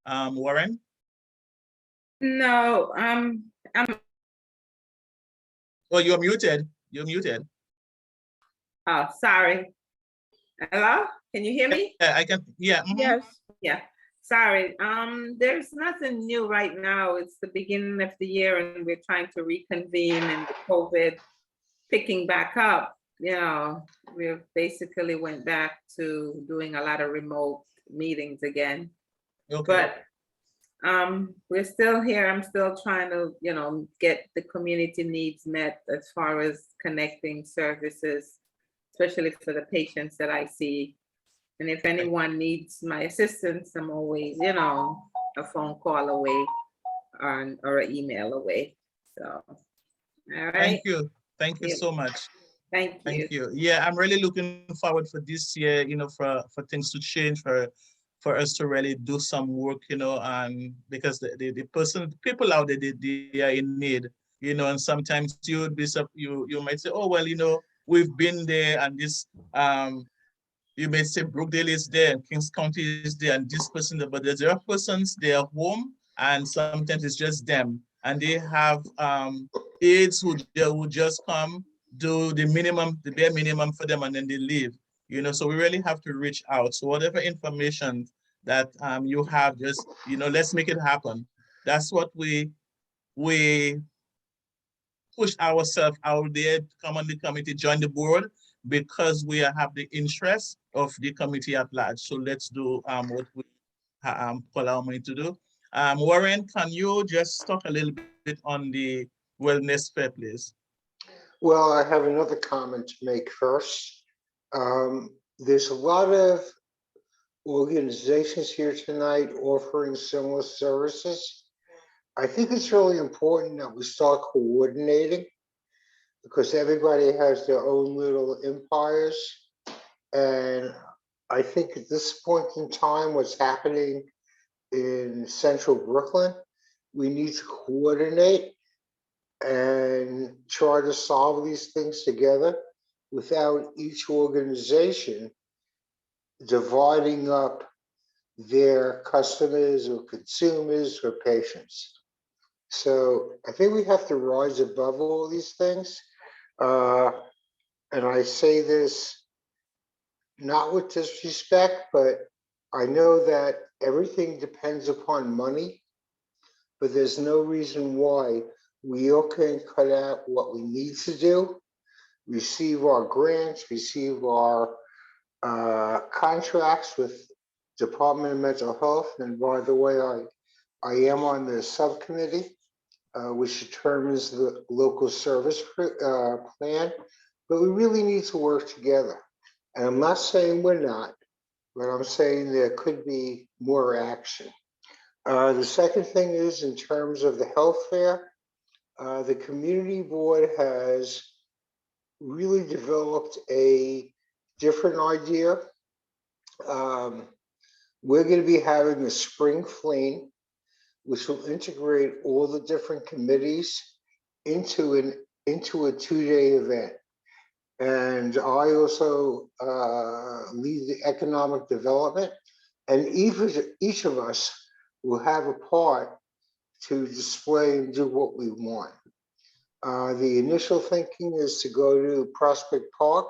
Warren? No, I'm Oh, you're muted. You're muted. oh, sorry. Hello? Can you hear me? Yeah, I can. Yeah. Yes. Yeah, sorry. There's nothing new right now. It's the beginning of the year and we're trying to reconvene and the COVID picking back up. You know, we basically went back to doing a lot of remote meetings again. Okay. But we're still here. I'm still trying to, get the community needs met as far as connecting services, especially for the patients that I see. And if anyone needs my assistance, I'm always, a phone call away or an email away. So, all right. Thank you. Thank you Yeah. so much. Thank you. Thank you. Yeah, I'm really looking forward for this year, for things to change, for us to really do some work, and because the people out there, they are in need, and sometimes you would be, you might say, oh, well, we've been there, and this, you may say Brookdale is there and Kings County is there and this person, but there are persons, they are home, and sometimes it's just them, and they have aides who just come, do the bare minimum for them, and then they leave. So we really have to reach out. So whatever information that you have, just let's make it happen. That's what we push ourselves out there, come on the committee, join the board, because we have the interest of the committee at large. So let's do what we call our money to do. Warren, can you just talk a little bit on the wellness fair, please? Well, I have another comment to make first. There's a lot of organizations here tonight offering similar services. I think it's really important that we start coordinating because everybody has their own little empires. And I think at this point in time, what's happening in central Brooklyn, we need to coordinate and try to solve these things together without each organization dividing up their customers or consumers or patients. So I think we have to rise above all these things. And I say this not with disrespect, but I know that everything depends upon money, but there's no reason why we all can't cut out what we need to do, receive our grants, receive our contracts with Department of Mental Health. And by the way, I am on the subcommittee, which determines the local service plan, but we really need to work together. And I'm not saying we're not, but I'm saying there could be more action. The second thing is in terms of the health fair, the community board has really developed a different idea. We're going to be having a spring fling, which will integrate all the different committees into a 2-day event. And I also lead the economic development, and each of us will have a part to display and do what we want. The initial thinking is to go to Prospect Park,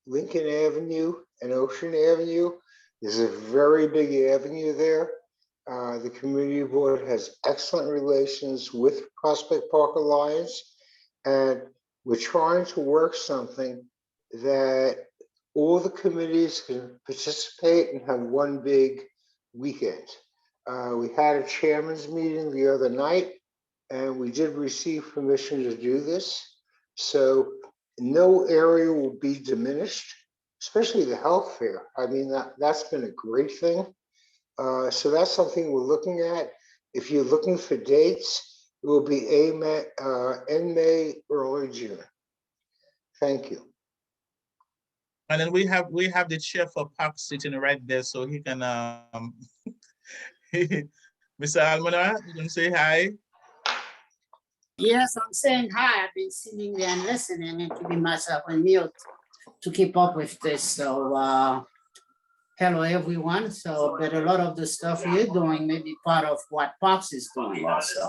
Lincoln Avenue, and Ocean Avenue. There's a very big avenue there. The community board has excellent relations with Prospect Park Alliance, and we're trying to work something that all the committees can participate and have one big weekend. We had a chairman's meeting the other night, and we did receive permission to do this. So no area will be diminished, especially the health fair. I mean, that's been a great thing. So that's something we're looking at. If you're looking for dates, it will be end May, early June. Thank you. And then we have the chair for Park sitting right there, so he can Mr. Almanar, you can say hi. Yes, I'm saying hi. I've been sitting there and listening and keeping myself on mute to keep up with this. So, hello, everyone. So, but a lot of the stuff you're doing may be part of what Parks is doing also.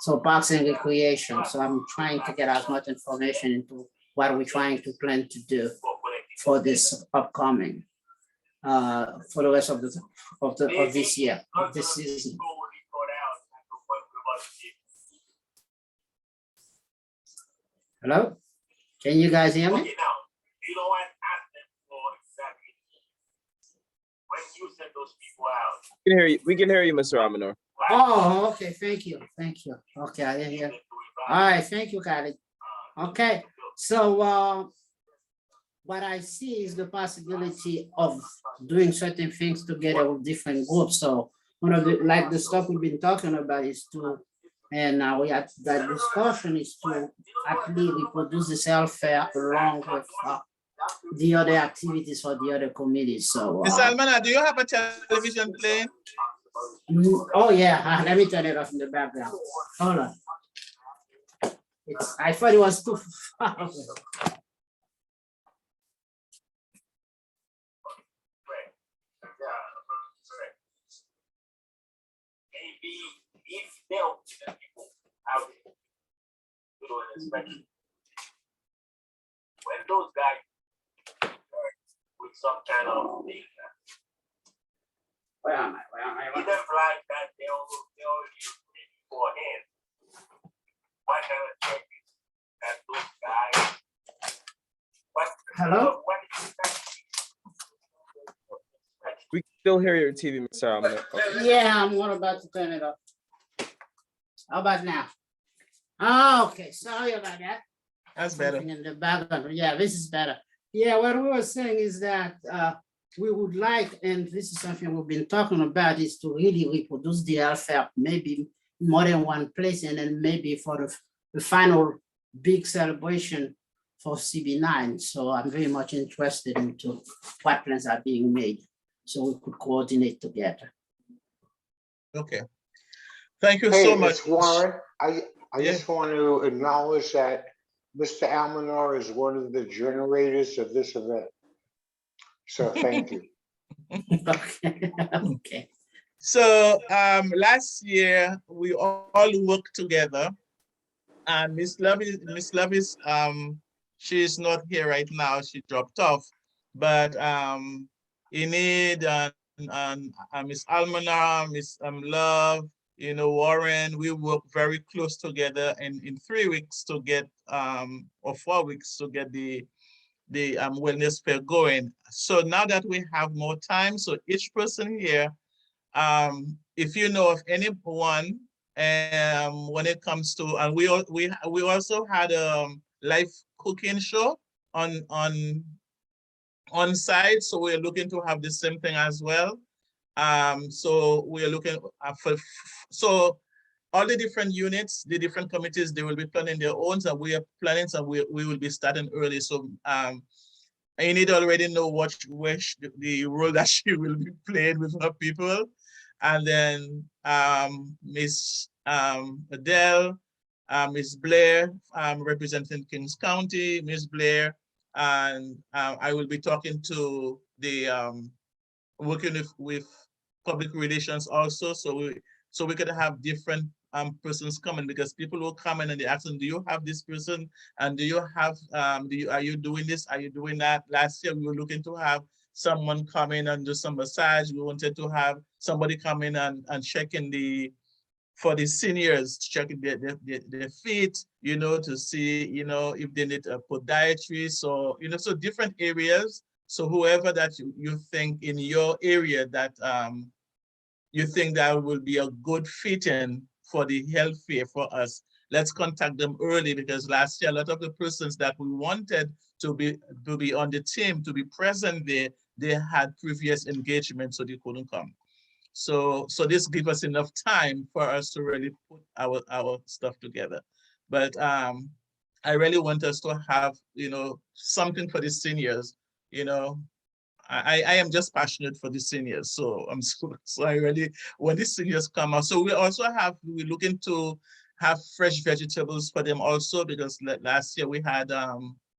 So Parks and Recreation. So I'm trying to get as much information into what we're trying to plan to do for this upcoming, for the rest of this year, of this season. Hello? Can you guys hear me? We can hear you. We can hear you, Mr. Almanor. Oh, okay, thank you, thank you. Okay, I didn't hear. All right, thank you, Khalid. Okay, so what I see is the possibility of doing certain things together with different groups. So one of the, like the stuff we've been talking about is to, and we had that discussion is to actually reproduce the self-care along with the other activities for the other committees. So Mr. Almanar, do you have a television playing? oh yeah, let me turn it off in the background. Hold on. I thought it was too far away. When those guys with some kind of thing, Where am I? either flag that they already beforehand. Why not check that those guys? Hello? We can still hear your TV, Mr. Almanor. Yeah, I'm about to turn it off. How about now? Oh, okay, sorry about that. That's better. Something in the background. Yeah, this is better. Yeah, what we were saying is that we would like, and this is something we've been talking about, is to really reproduce the alpha, maybe more than one place, and then maybe for the final big celebration for CB9. So I'm very much interested into what plans are being made, so we could coordinate together. Okay. Thank you Hey, so much. Ms. Warren, I Yeah. just want to acknowledge that Mr. Almanar is one of the generators of this event. So thank you. Okay. Okay. So last year we all worked together, and Miss Love is she's not here right now. She dropped off, but Enid and Miss Almanar, Miss Love, you know, Warren, we worked very close together in 3 weeks to get or 4 weeks to get the wellness fair going. So now that we have more time, so each person here, if you know of anyone, when it comes to, and we also had a live cooking show on site, so we're looking to have the same thing as well. So we're looking for, so all the different units, the different committees, they will be planning their own, and we are planning, so we will be starting early. So I need to already know the role that she will be playing with her people. And then Miss Adele, Miss Blair, representing Kings County, Miss Blair, and I will be talking to the working with public relations also, so we could have different persons coming, because people will come in and they ask them, do you have this person, and do you have are you doing this, are you doing that? Last year we were looking to have someone come in and do some massage. We wanted to have somebody come in and check in for the seniors, check their feet, you know, to see, you know, if they need a podiatry. So, you know, so different areas. So whoever that you think in your area that you think that will be a good fit in for the health fair for us, let's contact them early, because last year a lot of the persons that we wanted to be on the team, to be present there, they had previous engagement, so they couldn't come. So this gives us enough time for us to really put our stuff together. But I really want us to have, you know, something for the seniors, you know, I am just passionate for the seniors. So I'm so I really, when the seniors come out. So we're looking to have fresh vegetables for them also, because last year we had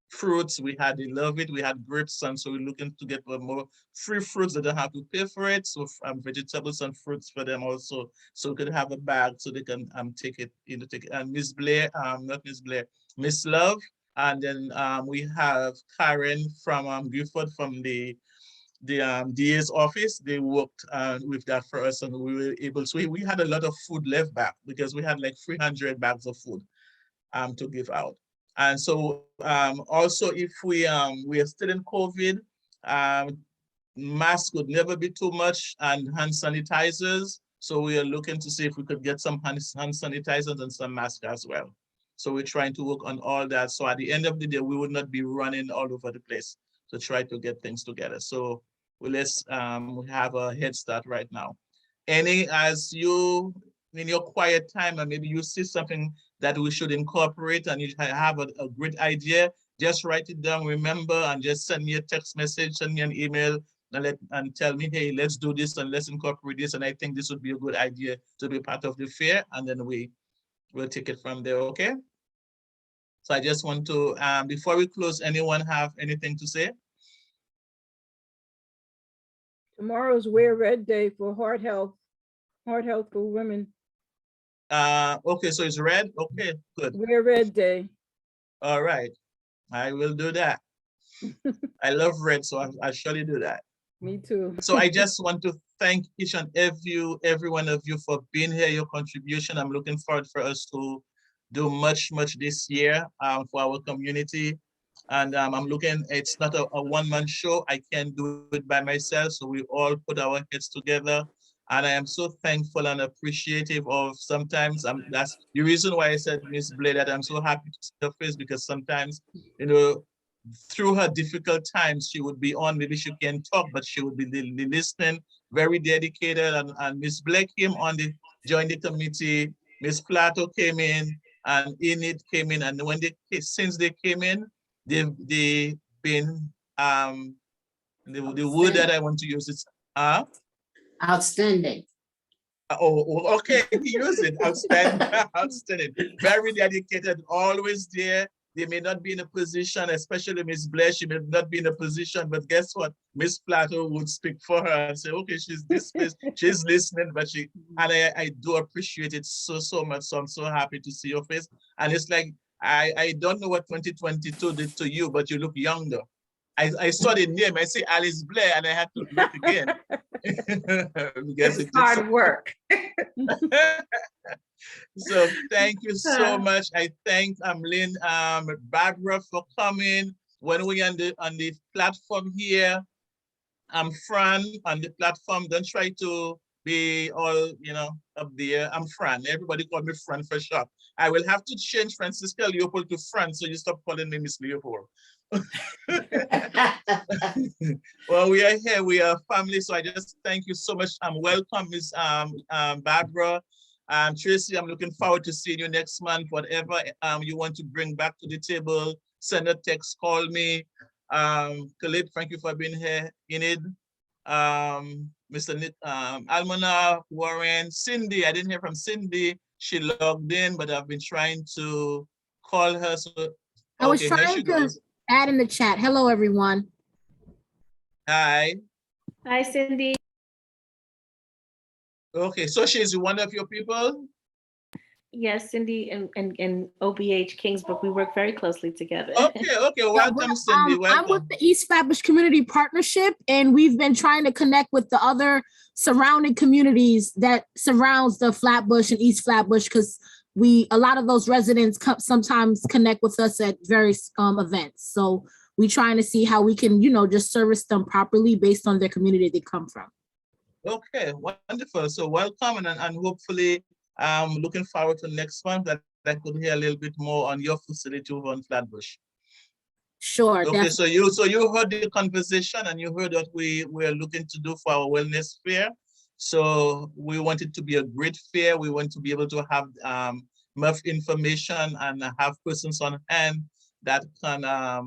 fruits, they love it, we had grapes, and so we're looking to get more free fruits that don't have to pay for it. So vegetables and fruits for them also, so we could have a bag so they can take it, and Miss Blair, not Miss Blair, Miss Love, and then we have Karen from Guilford from the DA's office. They worked with that for us, and we were able to, we had a lot of food left back because we had like 300 bags of food to give out. And so also, if we are still in COVID, masks would never be too much, and hand sanitizers. So we are looking to see if we could get some hand sanitizers and some masks as well. So we're trying to work on all that. So at the end of the day, we would not be running all over the place to try to get things together. So let's have a head start right now. As you, in your quiet time, and maybe you see something that we should incorporate and you have a great idea, just write it down, remember, and just send me a text message, send me an email, and tell me, hey, let's do this and let's incorporate this. And I think this would be a good idea to be part of the fair. And then we'll take it from there, okay? So I just want to, before we close, anyone have anything to say? Tomorrow's Wear Red Day for heart health for women. Okay, so it's red. Okay, good. Wear Red Day. All right, I will do that. I love red, so I surely do that. Me too. So I just want to thank each and every one of you for being here, your contribution. I'm looking forward for us to do much this year for our community. And I'm looking, it's not a one-man show. I can't do it by myself. So we all put our heads together. And I am so thankful and appreciative of sometimes, that's the reason why I said, Miss Blair, that I'm so happy to see her face, because sometimes, you know, through her difficult times, she would be on, maybe she can't talk, but she would be listening, very dedicated. And Miss Blair came on joined the committee, Miss Plato came in, and Enid came in. And when since they came in, they've been, the word that I want to use is, outstanding. Okay, use it. Outstanding. Outstanding. Very dedicated, always there. They may not be in a position, especially Miss Blair, she may not be in a position, but guess what? Miss Plato would speak for her and say, okay, she's this place, she's listening, but I do appreciate it so much. So I'm so happy to see your face. And it's like, I don't know what 2022 did to you, but you look younger. I saw the name, I say Alice Blair, and I had to look again. Because it's hard work. So thank you so much. I thank Lynn, Barbara for coming. When we on the platform here, I'm Fran on the platform. Don't try to be all, you know, up there. I'm Fran. Everybody call me Fran for short. I will have to change Francisca Leopold to Fran, so you stop calling me Miss Leopold. Well, we are here, we are family, so I just thank you so much. Welcome, Miss Barbara. Tracy, I'm looking forward to seeing you next month. Whatever you want to bring back to the table, send a text, call me. Khalid, thank you for being here. Enid, Mr. Almana, Warren, Cindy, I didn't hear from Cindy. She logged in, but I've been trying to call her. So I was trying to add in the chat. Hello, everyone. Hi. Hi, Cindy. Okay, so she's one of your people? Yes, Cindy and OBH Kingsbrook, we work very closely together. Okay, welcome, Cindy. Welcome. I'm with the East Flatbush Community Partnership, and we've been trying to connect with the other surrounding communities that surrounds the Flatbush and East Flatbush, because a lot of those residents sometimes connect with us at various events. So we're trying to see how we can, just service them properly based on their community they come from. Okay, wonderful. So welcome, and hopefully looking forward to next month that I could hear a little bit more on your facility over in Flatbush. Sure. Okay, definitely. so you heard the conversation and you heard what we are looking to do for our wellness fair. So we want it to be a great fair. We want to be able to have enough information and have persons on hand that can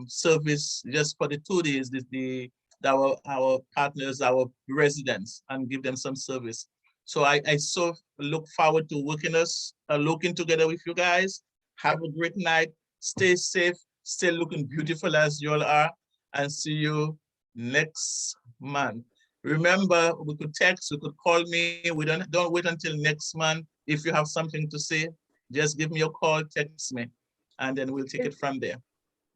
service just for the 2 days, the our partners, our residents, and give them some service. So I so look forward to working together with you guys. Have a great night. Stay safe. Stay looking beautiful as you all are, and see you next month. Remember, we could text, we could call me. We don't wait until next month. If you have something to say, just give me a call, text me, and then we'll take it from there.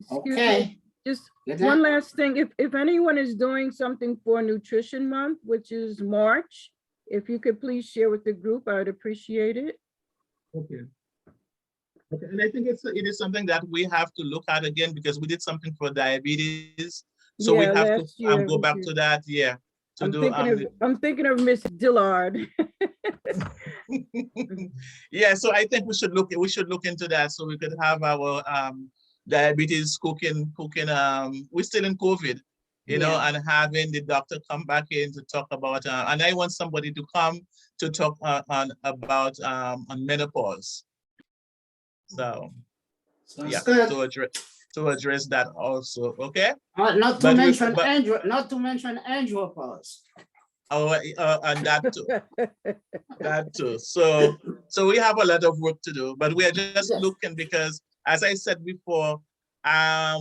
Excuse Okay. me, just Good one night. last thing. If anyone is doing something for Nutrition Month, which is March, if you could please share with the group, I would appreciate it. Okay. Okay, and I think it is something that we have to look at again because we did something for diabetes. So we Yeah, have to last year go we back did. to that, yeah. To do I'm thinking of Miss Dillard. yeah, so I think we should look into that so we could have our diabetes cooking we're still in COVID, you know, Yeah. and having the doctor come back in to talk about and I want somebody to come to talk about on menopause. So Sounds yeah, good. to address that also, okay? Not to But we- mention but- andropause. Oh, and that too. That too. So we have a lot of work to do, but we are just Yes. looking because, as I said before,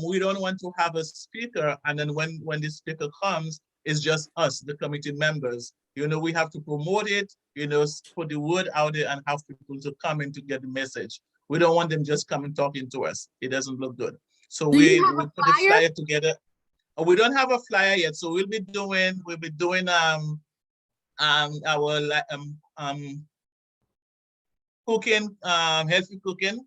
we don't want to have a speaker, and then when the speaker comes, it's just us, the committee members. You know, we have to promote it. You know, put the word out there and have people to come in to get the message. We don't want them just coming talking to us. It doesn't look good. So Do we you have put a the flyer? flyer together. We don't have a flyer yet, so we'll be doing our cooking, healthy cooking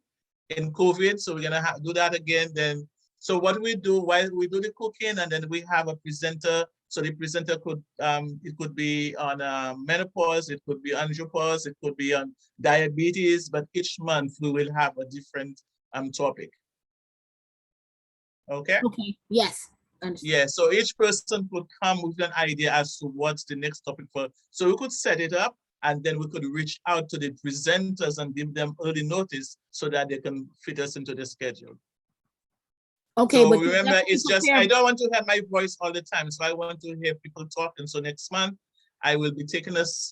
in COVID. So we're gonna do that again. Then, so what we do while we do the cooking, and then we have a presenter. So the presenter could it could be on menopause, it could be andropause, it could be on diabetes. But each month we will have a different topic. Okay. Okay, yes. Understood. Yeah, so each person could come with an idea as to what's the next topic for. So we could set it up and then we could reach out to the presenters and give them early notice so that they can fit us into the schedule. Okay, So but you remember, definitely it's just, prepare- I don't want to hear my voice all the time. So I want to hear people talking. So next month, I will be taking us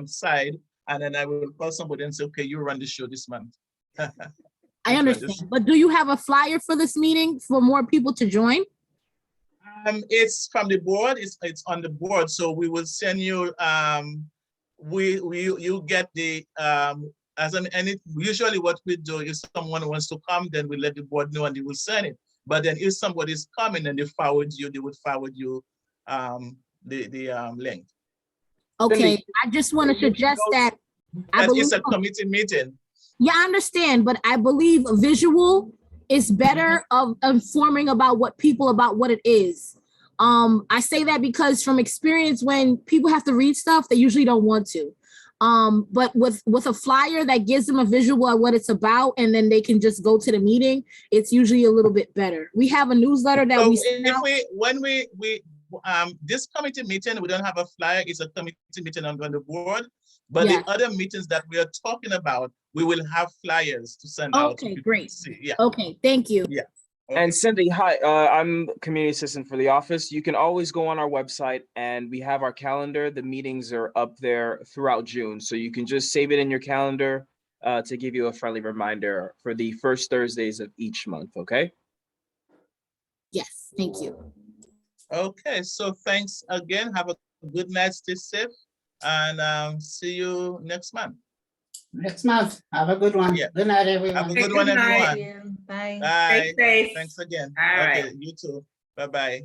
side and then I will call somebody and say, okay, you run the show this month. I understand, but do you have a flyer for this meeting for more people to join? It's from the board. It's on the board. So we will send you. You get the usually what we do if someone wants to come, then we let the board know and they will send it. But then if somebody's coming and they would forward you the link. Okay, I just want to suggest that. It's a committee meeting. Yeah, I understand, but I believe a visual is better of informing about what it is. I say that because from experience, when people have to read stuff, they usually don't want to. But with a flyer that gives them a visual of what it's about, and then they can just go to the meeting, it's usually a little bit better. We have a newsletter that So we send out. This committee meeting, we don't have a flyer. It's a committee meeting on the board. But Yeah. the other meetings that we are talking about, we will have flyers to send out. Okay, great. Yeah. Okay, thank you. Yeah. And Cindy, hi, I'm community assistant for the office. You can always go on our website and we have our calendar. The meetings are up there throughout June. So you can just save it in your calendar to give you a friendly reminder for the first Thursdays of each month, okay? Yes, thank you. Okay, so thanks again. Have a good night, stay safe, and see you next month. Next month. Have a good one. Yeah. Good night, everyone. Have a good one, Good night. everyone. Bye. Bye. Stay safe. Thanks again. All Okay, right. you too. Bye-bye.